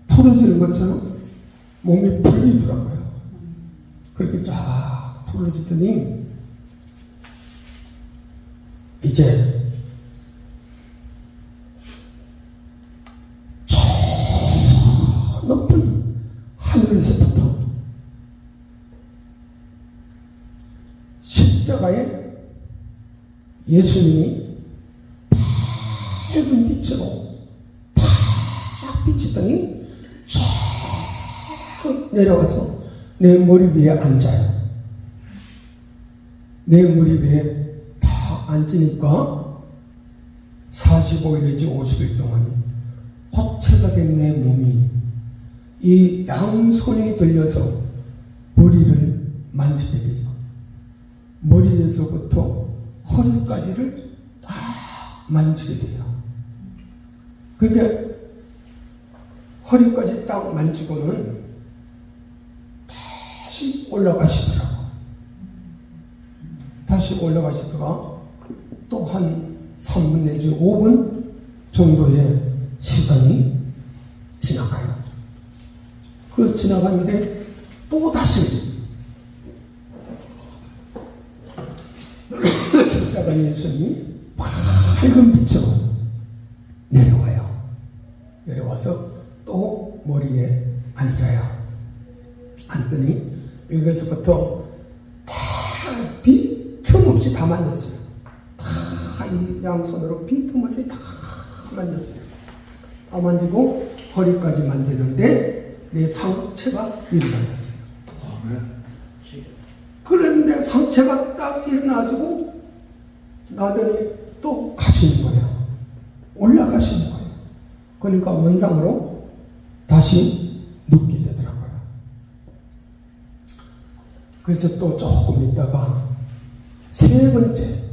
풀어지는 것처럼 몸이 풀리더라고요. 그렇게 쫙 풀어지더니 이제 저 높은 하늘에서부터 십자가에 예수님이 밝은 빛으로 탁 비치더니 쫙 내려와서 내 머리 위에 앉아요. 내 머리 위에 다 앉으니까 45일 내지 50일 동안 고체가 된 내 몸이 이 양손이 들려서 머리를 만지게 돼요. 머리에서부터 허리까지를 다 만지게 돼요. 그게 허리까지 딱 만지고는 다시 올라가시더라고. 다시 올라가시다가 또 한 3분 내지 5분 정도의 시간이 지나가요. 그 지나가는데 또 다시 십자가 예수님이 밝은 빛으로 내려와요. 내려와서 또 머리에 앉아요. 앉더니 여기서부터 다 빈틈없이 다 만졌어요. 다 이 양손으로 빈틈없이 다 만졌어요. 다 만지고 허리까지 만지는데 내 상체가 일어났어요. 그런데 상체가 딱 일어나지고 나더니 또 가시는 거예요. 올라가시는 거예요. 그러니까 원상으로 다시 눕게 되더라고요. 그래서 또 조금 있다가 3번째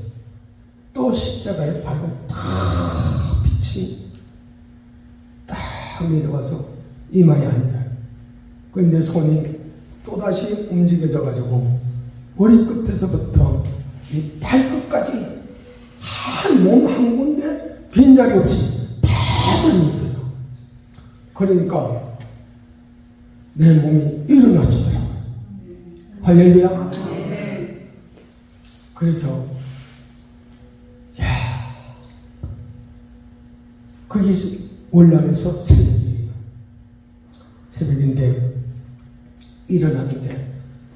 또 십자가에 밝은 딱 빛이 딱 내려와서 이마에 앉아요. 그런데 손이 또다시 움직여져 가지고 머리 끝에서부터 이 발끝까지 한 몸 한 군데 빈자리 없이 다만 있어요. 그러니까 내 몸이 일어나지더라고요. 할렐루야. 그래서 그게 월남에서 새벽이에요. 새벽인데 일어났는데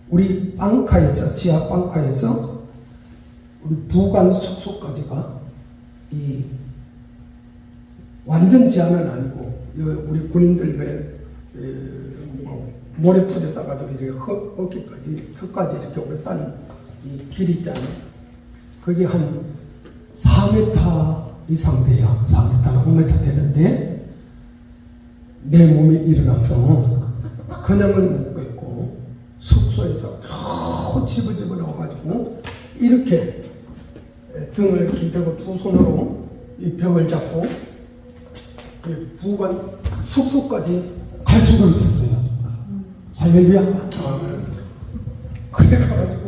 우리 방카에서 지하 방카에서 우리 부관 숙소까지가 이 완전 지하는 아니고 우리 군인들 왜 모래풀에 싸가지고 이렇게 어깨까지 턱까지 이렇게 오래 싼 이 길 있잖아요. 그게 한 4m 이상 돼요. 4m나 5m 되는데 내 몸이 일어나서 그냥은 못 걷고 숙소에서 집어 넣어가지고 이렇게 등을 이렇게 대고 두 손으로 이 벽을 잡고 부관 숙소까지 갈 수가 있었어요. 할렐루야. 그래가지고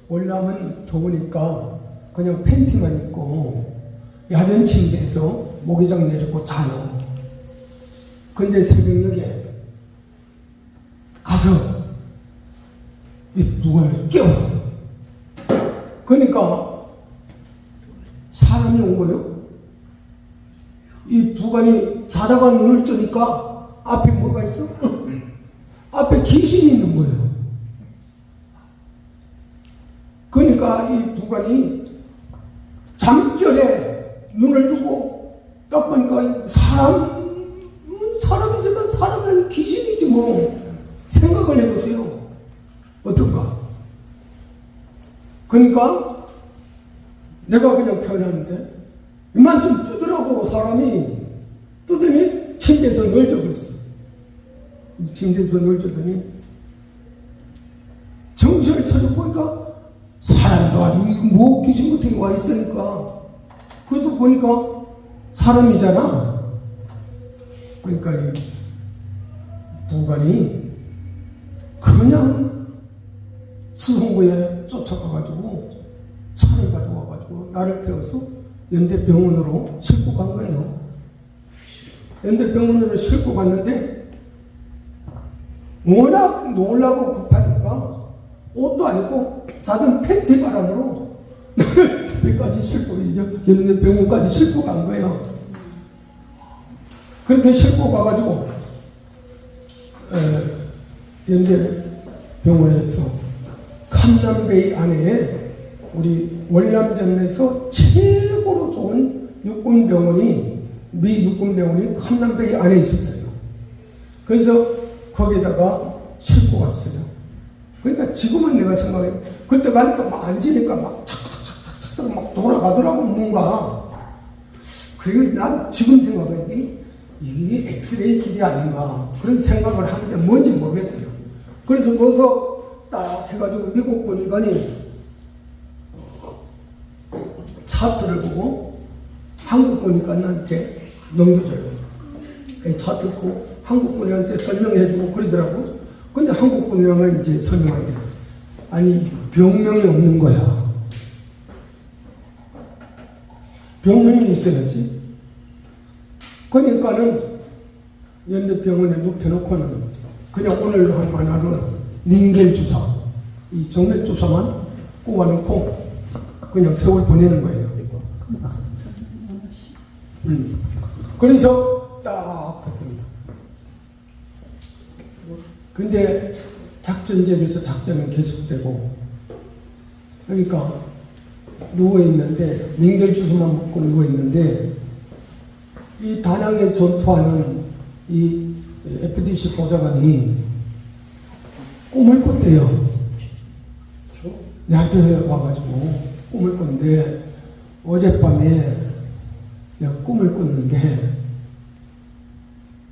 월남은 더우니까 그냥 팬티만 입고 야전 침대에서 모기장 내리고 자요. 근데 새벽녘에 가서 이 부관을 깨웠어. 그러니까 사람이 온 거요. 이 부관이 자다가 눈을 뜨니까 앞에 뭐가 있어? 앞에 귀신이 있는 거예요. 그러니까 이 부관이 잠결에 눈을 뜨고 딱 보니까 사람이지만 사람이 아니고 귀신이지 뭐. 생각을 해보세요. 어떤가? 그러니까 내가 그냥 표현하는데 이만큼 뜨더라고. 사람이 뜨더니 침대에서 널져 버렸어. 침대에서 널져더니 정신을 차려 보니까 사람도 아니고 뭐 귀신 같은 게 와 있으니까 그것도 보니까 사람이잖아. 그러니까 이 부관이 그냥 수송구에 쫓아가가지고 차를 가져와가지고 나를 태워서 연대병원으로 싣고 간 거예요. 연대병원으로 싣고 갔는데 워낙 놀라고 급하니까 옷도 안 입고 작은 팬티 바람으로 나를 부대까지 싣고 이제 연대병원까지 싣고 간 거예요. 그렇게 싣고 가가지고 연대병원에서 캄남베이 안에 우리 월남전에서 최고로 좋은 육군병원이 미 육군병원이 캄남베이 안에 있었어요. 그래서 거기다가 싣고 갔어요. 그러니까 지금은 내가 생각해 그때 가니까 막 앉으니까 막 착착착착착 막 돌아가더라고 뭔가. 그리고 난 지금 생각하기 이게 엑스레이 길이 아닌가 그런 생각을 하는데 뭔지 모르겠어요. 그래서 거기서 딱 해가지고 미국 보니까니 차트를 보고 한국 보니까 나한테 넘겨줘요. 차 듣고 한국 분들한테 설명해주고 그러더라고. 근데 한국 분이랑은 이제 설명하게 아니 병명이 없는 거야. 병명이 있어야지. 그러니까는 연대병원에 눕혀놓고는 그냥 오늘 한 하루는 닌겔 주사, 이 정맥 주사만 꼽아놓고 그냥 세월 보내는 거예요. 그래서 딱 붙습니다. 근데 작전지역에서 작전은 계속되고 그러니까 누워있는데 닌겔 주사만 먹고 누워있는데 이 다낭에 전투하는 이 FDC 보좌관이 꿈을 꿨대요. 나한테 와가지고 꿈을 꿨는데 어젯밤에 내가 꿈을 꿨는데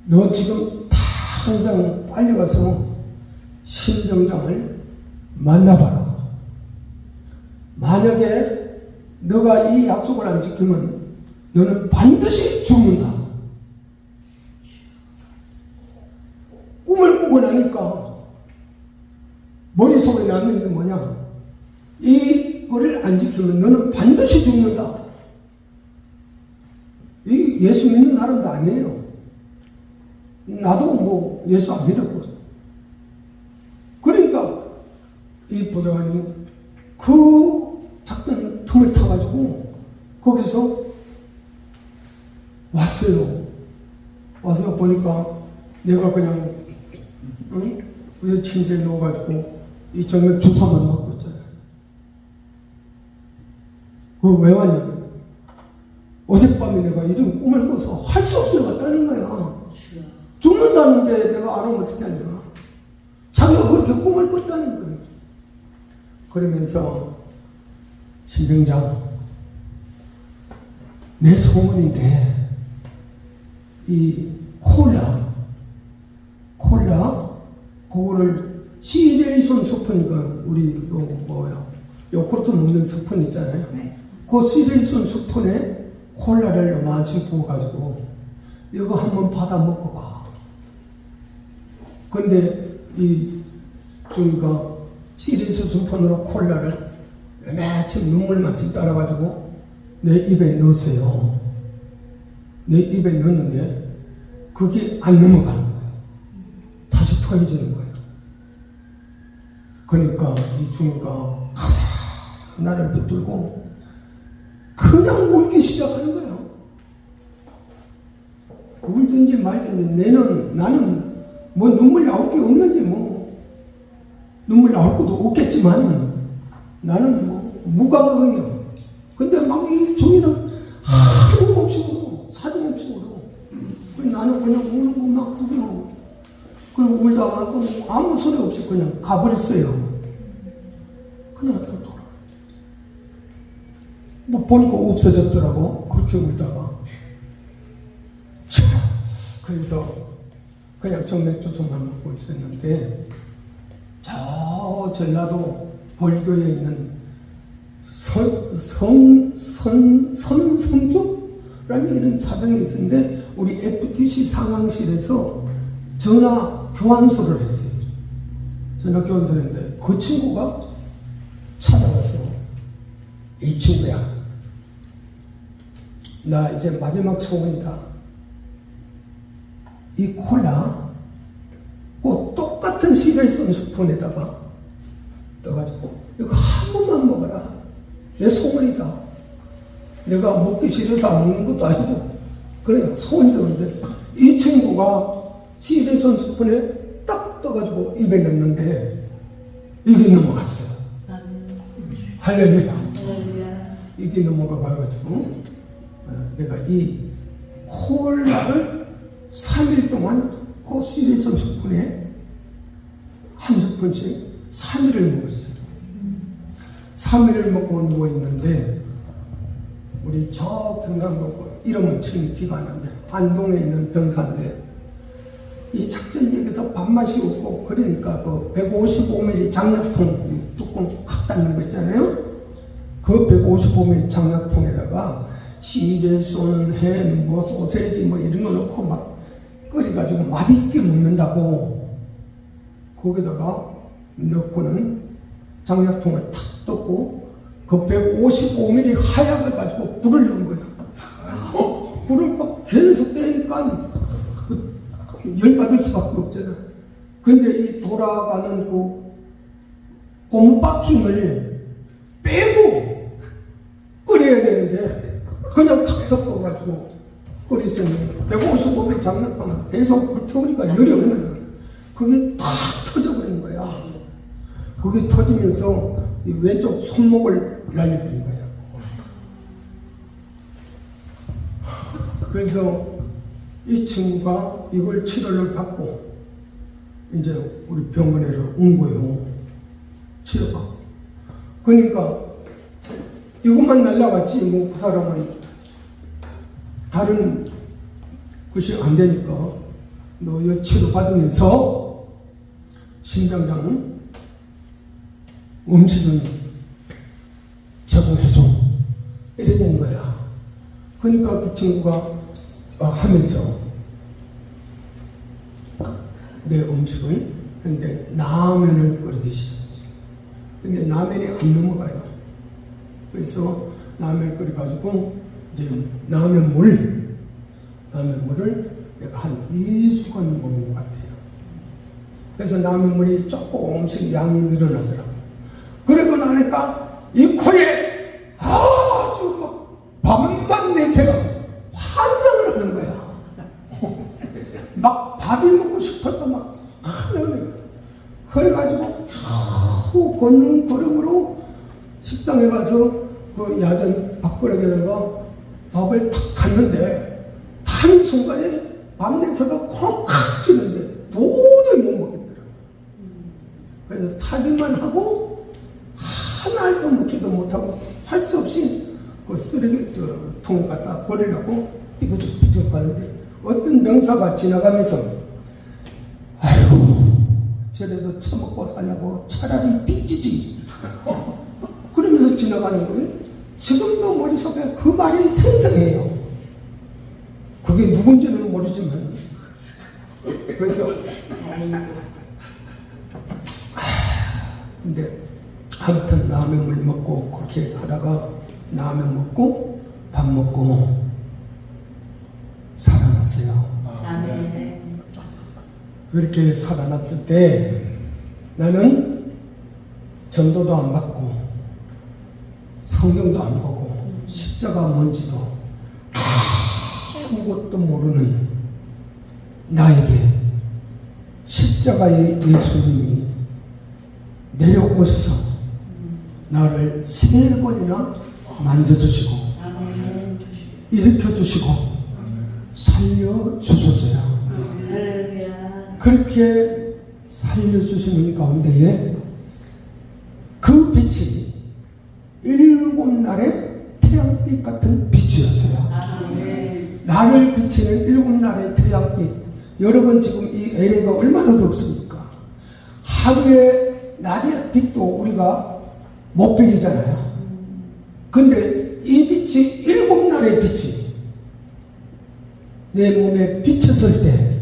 너 지금 당장 빨리 와서 신병장을 만나봐라. 만약에 너가 이 약속을 안 지키면 너는 반드시 죽는다. 꿈을 꾸고 나니까 머릿속에 남는 게 뭐냐? 이거를 안 지키면 너는 반드시 죽는다. 이 예수 믿는 사람도 아니에요. 나도 뭐 예수 안 믿었고. 그러니까 이 보좌관이 그 작전 틈을 타가지고 거기서 왔어요. 와서 보니까 내가 그냥 의 침대에 누워가지고 이 정맥 주사만 맞고 있잖아요. 그거 왜 왔냐면 어젯밤에 내가 이런 꿈을 꿔서 할 수 없이 왔다는 거야. 죽는다는데 내가 안 오면 어떻게 하냐. 자기가 그렇게 꿈을 꿨다는 거예요. 그러면서 신병장 내 소문인데 이 콜라 그거를 시레이션 스푼 우리 요코르트 먹는 스푼 있잖아요. 그 시레이션 스푼에 콜라를 많이 부어가지고 이거 한번 받아 먹어봐. 근데 이 저희가 시레이션 스푼으로 콜라를 매참 눈물만큼 따라가지고 내 입에 넣었어요. 내 입에 넣었는데 그게 안 넘어가는 거예요. 다시 터지는 거예요. 그러니까 이 중이가 가사 나를 붙들고 그냥 울기 시작하는 거예요. 울든지 말든지 나는 뭐 눈물 나올 게 없는지 뭐 눈물 나올 것도 없겠지만 나는 뭐 무감각이에요. 근데 막 이 종이는 하염없이 울어. 사정없이 울어. 나는 그냥 우는 거 막 구경하고 그리고 울다가 아무 소리 없이 그냥 가버렸어요. 그냥 또 돌아왔지. 뭐 보니까 없어졌더라고. 그렇게 울다가. 그래서 그냥 정맥 주사만 먹고 있었는데 저 전라도 벌교에 있는 선성교라는 이런 사당이 있었는데 우리 FTC 상황실에서 전화 교환소를 했어요. 전화 교환소를 했는데 그 친구가 찾아와서 이 친구야, 나 이제 마지막 소원이다. 이 콜라 꼭 똑같은 시베이션 스푼에다가 떠가지고 이거 한 번만 먹어라. 내 소원이다. 내가 먹기 싫어서 안 먹는 것도 아니고 그래 소원이 드는데 이 친구가 시베이션 스푼에 딱 떠가지고 입에 넣는데 이게 넘어갔어요. 할렐루야. 이게 넘어가 봐가지고 내가 이 콜라를 3일 동안 그 시베이션 스푼에 한 스푼씩 3일을 먹었어요. 3일을 먹고 누워있는데 우리 저 경상도 이름은 지금 기가 안 나는데 안동에 있는 병사인데 이 작전지역에서 밥맛이 없고 그러니까 그 155mm 장약통 뚜껑 칵 닫는 거 있잖아요. 그 155mm 장약통에다가 시제손, 햄, 뭐 소세지 뭐 이런 거 넣고 막 끓여가지고 맛있게 먹는다고 거기다가 넣고는 장약통을 탁 떴고 그 155mm 하약을 가지고 불을 넣은 거야. 불을 막 계속 떼니까 열받을 수밖에 없잖아. 근데 이 돌아가는 그 곰박힘을 빼고 끓여야 되는데 그냥 탁 덮어가지고 끓였으니 155mm 장난감 계속 불태우니까 열이 오는 거야. 그게 탁 터져버린 거야. 그게 터지면서 이 왼쪽 손목을 날려버린 거야. 그래서 이 친구가 이걸 치료를 받고 이제 우리 병원에 온 거예요. 치료받고. 그러니까 이것만 날라갔지 뭐 그 사람은 다른 것이 안 되니까 너 이 치료 받으면서 심장장 음식은 제공해줘 이래 된 거야. 그러니까 그 친구가 하면서 내 음식을 근데 라면을 끓이기 시작했어요. 근데 라면이 안 넘어가요. 그래서 라면을 끓여가지고 이제 라면물을 내가 한 2주간 먹는 것 같아요. 그래서 라면물이 조금씩 양이 늘어나더라고요. 그러고 나니까 이 코에 아주 막 밥맛 냄새가 환장을 하는 거야. 막 밥이 먹고 싶어서 막 하는 거야. 그래가지고 겨우 걷는 걸음으로 식당에 가서 그 야전 밥그릇에다가 밥을 탁 탔는데 타는 순간에 밥 냄새가 콩칵 찌는데 도저히 못 먹겠더라고요. 그래서 타기만 하고 한 알도 먹지도 못하고 할 수 없이 그 쓰레기 통에 갖다 버리려고 삐그덕삐그덕 가는데 어떤 명사가 지나가면서 아이고 저래도 처먹고 살려고 차라리 삐지지 그러면서 지나가는 거예요. 지금도 머릿속에 그 말이 생생해요. 그게 누군지는 모르지만 그래서 근데 아무튼 라면물 먹고 그렇게 하다가 라면 먹고 밥 먹고 살아났어요. 아멘. 그렇게 살아났을 때 나는 전도도 안 받고 성경도 안 보고 십자가 뭔지도 아무것도 모르는 나에게 십자가의 예수님이 내려오셔서 나를 3번이나 만져주시고 일으켜주시고 살려주셨어요. 그렇게 살려주시는 가운데에 그 빛이 7날의 태양빛 같은 빛이었어요. 나를 비치는 7날의 태양빛. 여러분 지금 이 LA가 얼마나 덥습니까? 하루에 낮의 빛도 우리가 못 비기잖아요. 근데 이 빛이 7날의 빛이 내 몸에 비쳤을 때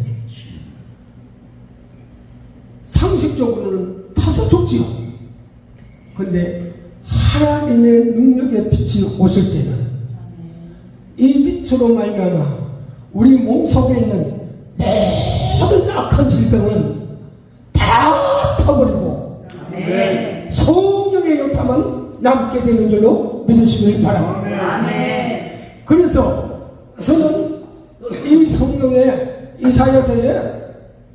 상식적으로는 타서 죽지요. 근데 하나님의 능력의 빛이 오실 때는 이 빛으로 말미암아 우리 몸속에 있는 모든 악한 질병은 다 타버리고 성령의 역사만 남게 되는 줄로 믿으시길 바랍니다. 그래서 저는 이 성경의 이사야서에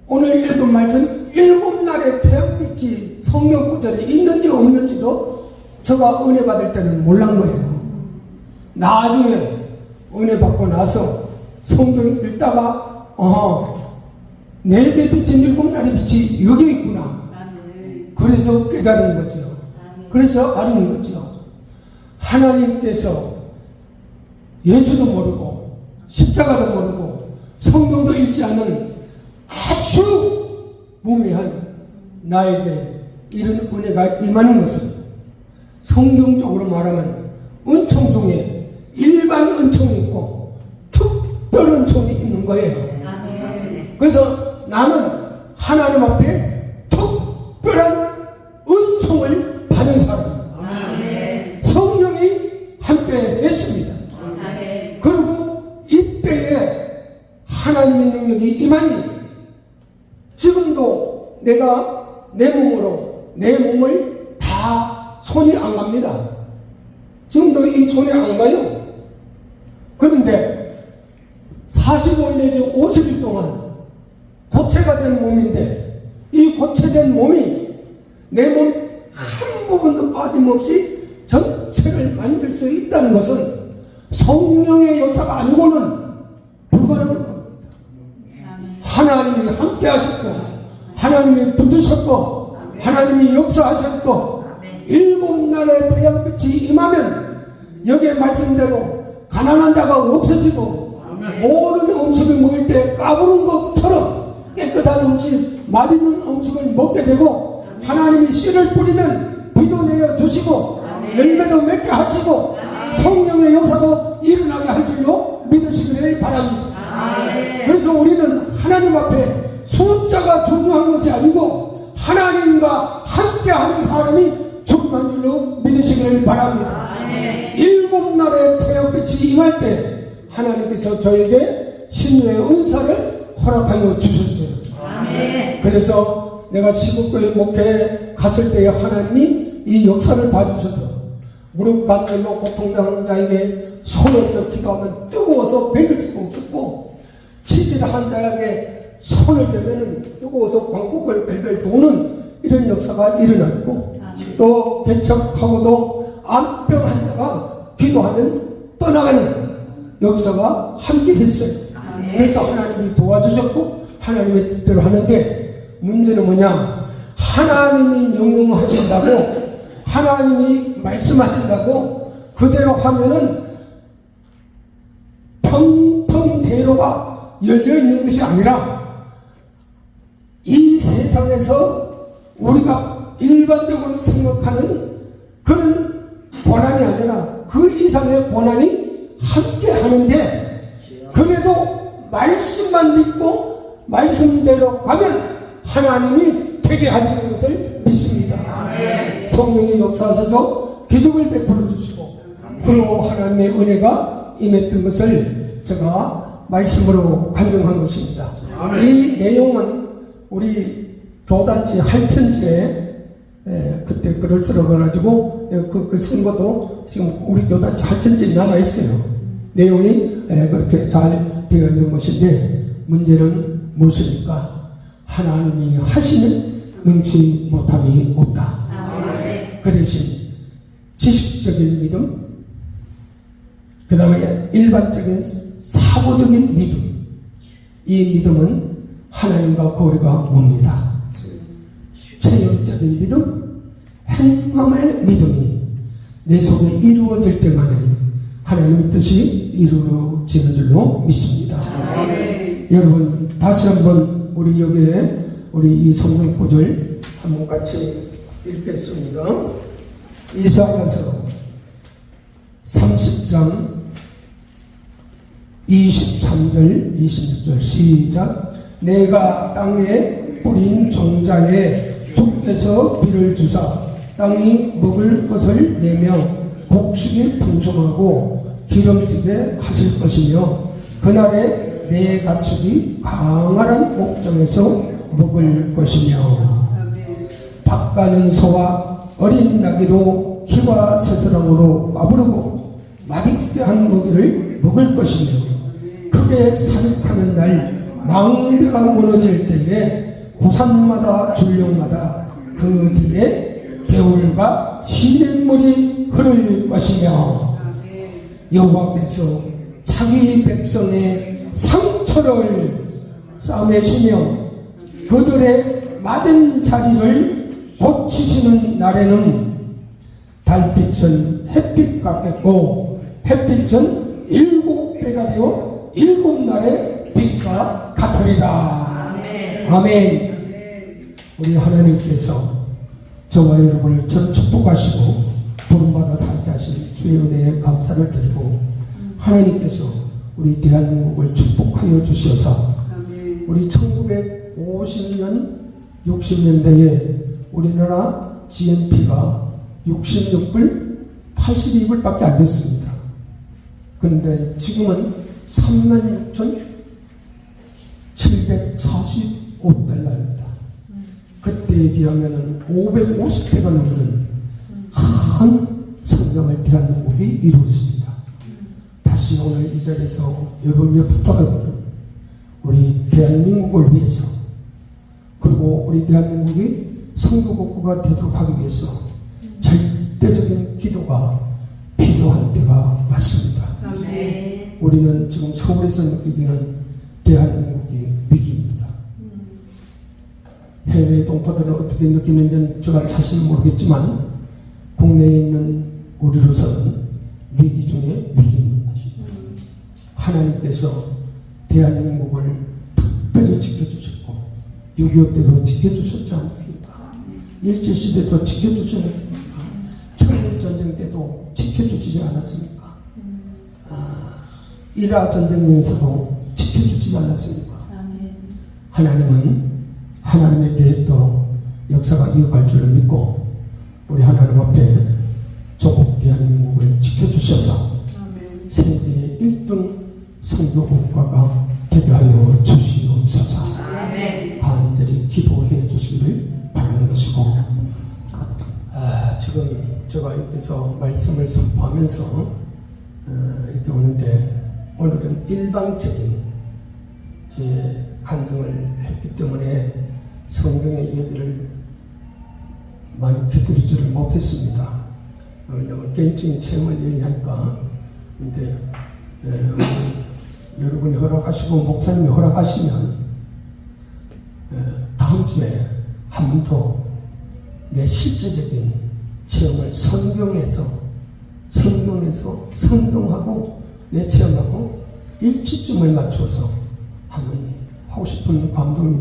오늘 읽은 말씀 7날의 태양빛이 성경 구절에 있는지 없는지도 제가 은혜 받을 때는 몰란 거예요. 나중에 은혜 받고 나서 성경 읽다가 네 개 빛인 7날의 빛이 여기 있구나. 그래서 깨달은 거죠. 그래서 아는 거죠. 하나님께서 예수도 모르고 십자가도 모르고 성경도 읽지 않은 아주 무미한 나에게 이런 은혜가 임하는 것은 성경적으로 말하면 은총 중에 일반 은총이 있고 특별 은총이 있는 거예요. 그래서 나는 하나님 앞에 특별한 은총을 받은 사람입니다. 성령이 함께 했습니다. 그리고 이때에 하나님의 능력이 임하니 지금도 내가 내 몸으로 내 몸을 다 손이 안 갑니다. 지금도 이 손이 안 가요. 그런데 45일 내지 50일 동안 고체가 된 몸인데 이 고체된 몸이 내 몸 한 부분도 빠짐없이 전체를 만질 수 있다는 것은 성령의 역사가 아니고는 불가능한 겁니다. 하나님이 함께 하셨고 하나님이 붙으셨고 하나님이 역사하셨고 7날의 태양빛이 임하면 여기에 말씀대로 가난한 자가 없어지고 모든 음식을 먹을 때 까부는 것처럼 깨끗한 음식, 맛있는 음식을 먹게 되고 하나님이 씨를 뿌리면 비도 내려주시고 열매도 맺게 하시고 성령의 역사도 일어나게 할 줄로 믿으시기를 바랍니다. 그래서 우리는 하나님 앞에 숫자가 중요한 것이 아니고 하나님과 함께하는 사람이 중요한 줄로 믿으시기를 바랍니다. 7날의 태양빛이 임할 때 하나님께서 저에게 신유의 은사를 허락하여 주셨어요. 그래서 내가 시국교회 목회에 갔을 때에 하나님이 이 역사를 봐주셔서 무릎 관절로 고통당하는 자에게 손을 더 기도하면 뜨거워서 베길 수가 없었고 치질 환자에게 손을 대면 뜨거워서 광복을 벨벨 도는 이런 역사가 일어났고 또 개척하고도 암병 환자가 기도하면 떠나가는 역사가 함께 했어요. 그래서 하나님이 도와주셨고 하나님의 뜻대로 하는데 문제는 뭐냐? 하나님이 명령하신다고 하나님이 말씀하신다고 그대로 하면은 평평대로가 열려있는 것이 아니라 이 세상에서 우리가 일반적으로 생각하는 그런 고난이 아니라 그 이상의 고난이 함께 하는데 그래도 말씀만 믿고 말씀대로 가면 하나님이 되게 하시는 것을 믿습니다. 성령이 역사하셔서 기적을 베풀어 주시고 그리고 하나님의 은혜가 임했던 것을 제가 말씀으로 간증한 것입니다. 이 내용은 우리 교단지 할천지에 그때 글을 써가지고 그 쓴 것도 지금 우리 교단지 할천지에 남아있어요. 내용이 그렇게 잘 되어 있는 것인데 문제는 무엇입니까? 하나님이 하시는 능치 못함이 없다. 그 대신 지식적인 믿음, 그 다음에 일반적인 사고적인 믿음, 이 믿음은 하나님과 거리가 멉니다. 체험적인 믿음, 행함의 믿음이 내 속에 이루어질 때만은 하나님의 뜻이 이루어지는 줄로 믿습니다. 여러분 다시 한번 우리 여기에 우리 이 성경 구절 한번 같이 읽겠습니다. 이사야서 30장 23절 26절 시작. 내가 땅에 뿌린 종자에 주께서 비를 주사 땅이 먹을 것을 내며 곡식이 풍성하고 기름지게 하실 것이며 그날에 내 가축이 강활한 목장에서 먹을 것이며 닭가는 소와 어린 나귀도 키와 새사랑으로 까부르고 맛있게 한 먹이를 먹을 것이며 크게 사육하는 날 망대가 무너질 때에 고산마다 줄령마다 그 뒤에 개울과 시냇물이 흐를 것이며 여호와께서 자기 백성의 상처를 싸매시며 그들의 맞은 자리를 고치시는 날에는 달빛은 햇빛 같겠고 햇빛은 7배가 되어 7날의 빛과 같으리라. 아멘. 우리 하나님께서 저와 여러분을 전 축복하시고 부름받아 살게 하신 주의 은혜에 감사를 드리고 하나님께서 우리 대한민국을 축복하여 주셔서 우리 1950년 60년대에 우리나라 GNP가 66불 82불 밖에 안 됐습니다. 그런데 지금은 36,745달러입니다. 그때에 비하면 550배가 넘는 큰 성장을 대한민국이 이루었습니다. 다시 오늘 이 자리에서 여러분의 부탁을 우리 대한민국을 위해서 그리고 우리 대한민국이 선거국가가 되도록 하기 위해서 절대적인 기도가 필요한 때가 왔습니다. 우리는 지금 서울에서 느끼기는 대한민국이 위기입니다. 해외 동포들은 어떻게 느끼는지는 제가 자신 모르겠지만 국내에 있는 우리로서는 위기 중에 위기입니다. 하나님께서 대한민국을 특별히 지켜주셨고 6.25 때도 지켜주셨지 않았습니까? 일제시대도 지켜주셨지 않았습니까? 청일전쟁 때도 지켜주지 않았습니까? 이라 전쟁에서도 지켜주지 않았습니까? 하나님은 하나님의 계획대로 역사가 이어갈 줄을 믿고 우리 하나님 앞에 조국 대한민국을 지켜주셔서 세계 1등 선교국가가 되게 하여 주시옵소서. 간절히 기도해 주시기를 바라는 것이고 지금 제가 여기서 말씀을 선포하면서 이렇게 오는데 오늘은 일방적인 제 간증을 했기 때문에 성경의 얘기를 많이 곁들이지를 못했습니다. 왜냐하면 개인적인 체험을 얘기하니까. 근데 여러분이 허락하시고 목사님이 허락하시면 다음 주에 한 번 더 내 실제적인 체험을 성경에서 성경하고 내 체험하고 일치점을 맞춰서 한번 하고 싶은 감동이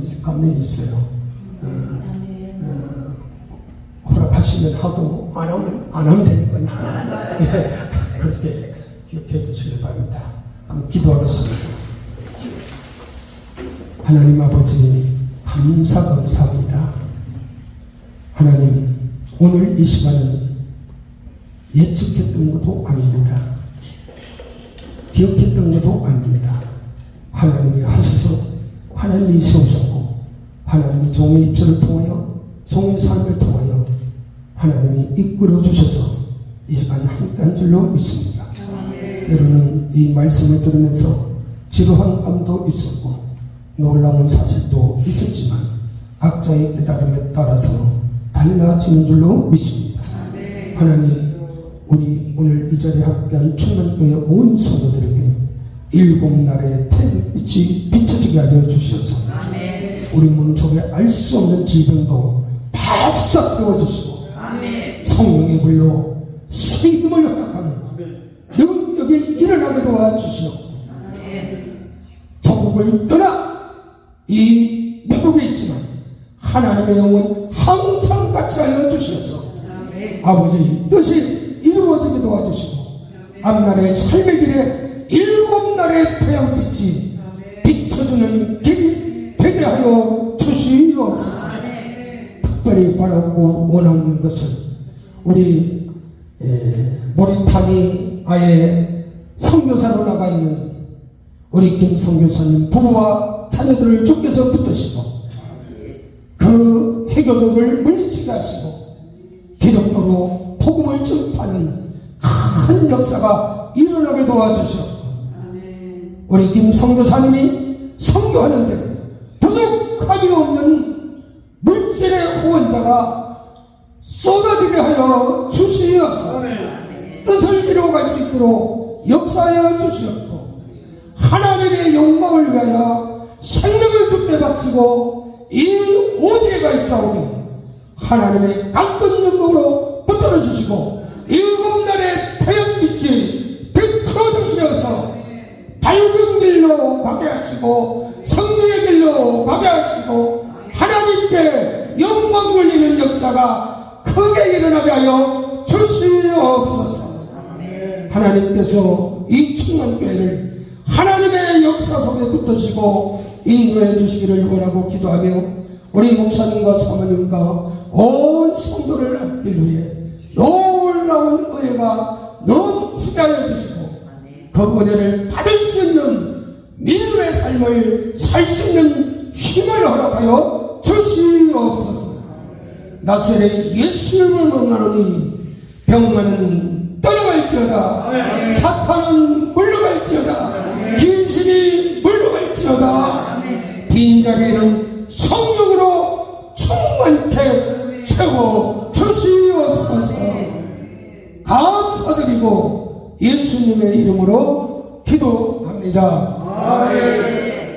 있어요. 허락하시면 하고 안 하면 되는 거니까 그렇게 기억해 주시길 바랍니다. 한번 기도하겠습니다. 하나님 아버지 감사합니다. 하나님 오늘 이 시간은 예측했던 것도 아닙니다. 기억했던 것도 아닙니다. 하나님이 하셔서 하나님이 세우셨고 하나님이 종의 입술을 통하여 종의 삶을 통하여 하나님이 이끌어 주셔서 이 시간 함께한 줄로 믿습니다. 때로는 이 말씀을 들으면서 지루한 감도 있었고 놀라운 사실도 있었지만 각자의 깨달음에 따라서 달라지는 줄로 믿습니다. 하나님 우리 오늘 이 자리에 함께한 충만교회 온 성도들에게 7날의 태빛이 비춰지게 하여 주셔서 우리 몸속에 알 수 없는 질병도 바싹 깨워주시고 성령의 불로 수임을 허락하는 능력이 일어나게 도와주시옵고 조국을 떠나 이 미국에 있지만 하나님의 영혼 항상 같이 하여 주시옵소서. 아버지 뜻이 이루어지게 도와주시고 앞날의 삶의 길에 7날의 태양빛이 비춰주는 길이 되게 하여 주시옵소서. 특별히 바라고 원하는 것은 우리 모리타니 아예 선교사로 나가 있는 우리 김 선교사님 부부와 자녀들을 주께서 붙드시고 그 해교도를 물리치게 하시고 기독교로 복음을 전파하는 큰 역사가 일어나게 도와주시옵고 우리 김 선교사님이 선교하는데 부족함이 없는 물질의 후원자가 쏟아지게 하여 주시옵소서. 뜻을 이루어갈 수 있도록 역사하여 주시옵고 하나님의 영광을 위하여 생명을 주께 바치고 이 오지에 가 있사오니 하나님의 강건 영광으로 붙들어 주시고 7날의 태양빛이 비춰주시어서 밝은 길로 가게 하시고 성령의 길로 가게 하시고 하나님께 영광 돌리는 역사가 크게 일어나게 하여 주시옵소서. 하나님께서 이 충만교회를 하나님의 역사 속에 붙드시고 인도해 주시기를 원하고 기도하며 우리 목사님과 사모님과 온 성도를 얻길 위해 놀라운 은혜가 넘치게 하여 주시고 그 은혜를 받을 수 있는 믿음의 삶을 살 수 있는 힘을 허락하여 주시옵소서. 나사렛 예수 이름을 명하노니 병만은 떠나갈지어다 사탄은 물러갈지어다 귀신이 물러갈지어다 빈자리에는 성령으로 충만케 채워 주시옵소서. 감사드리고 예수님의 이름으로 기도합니다. 아멘.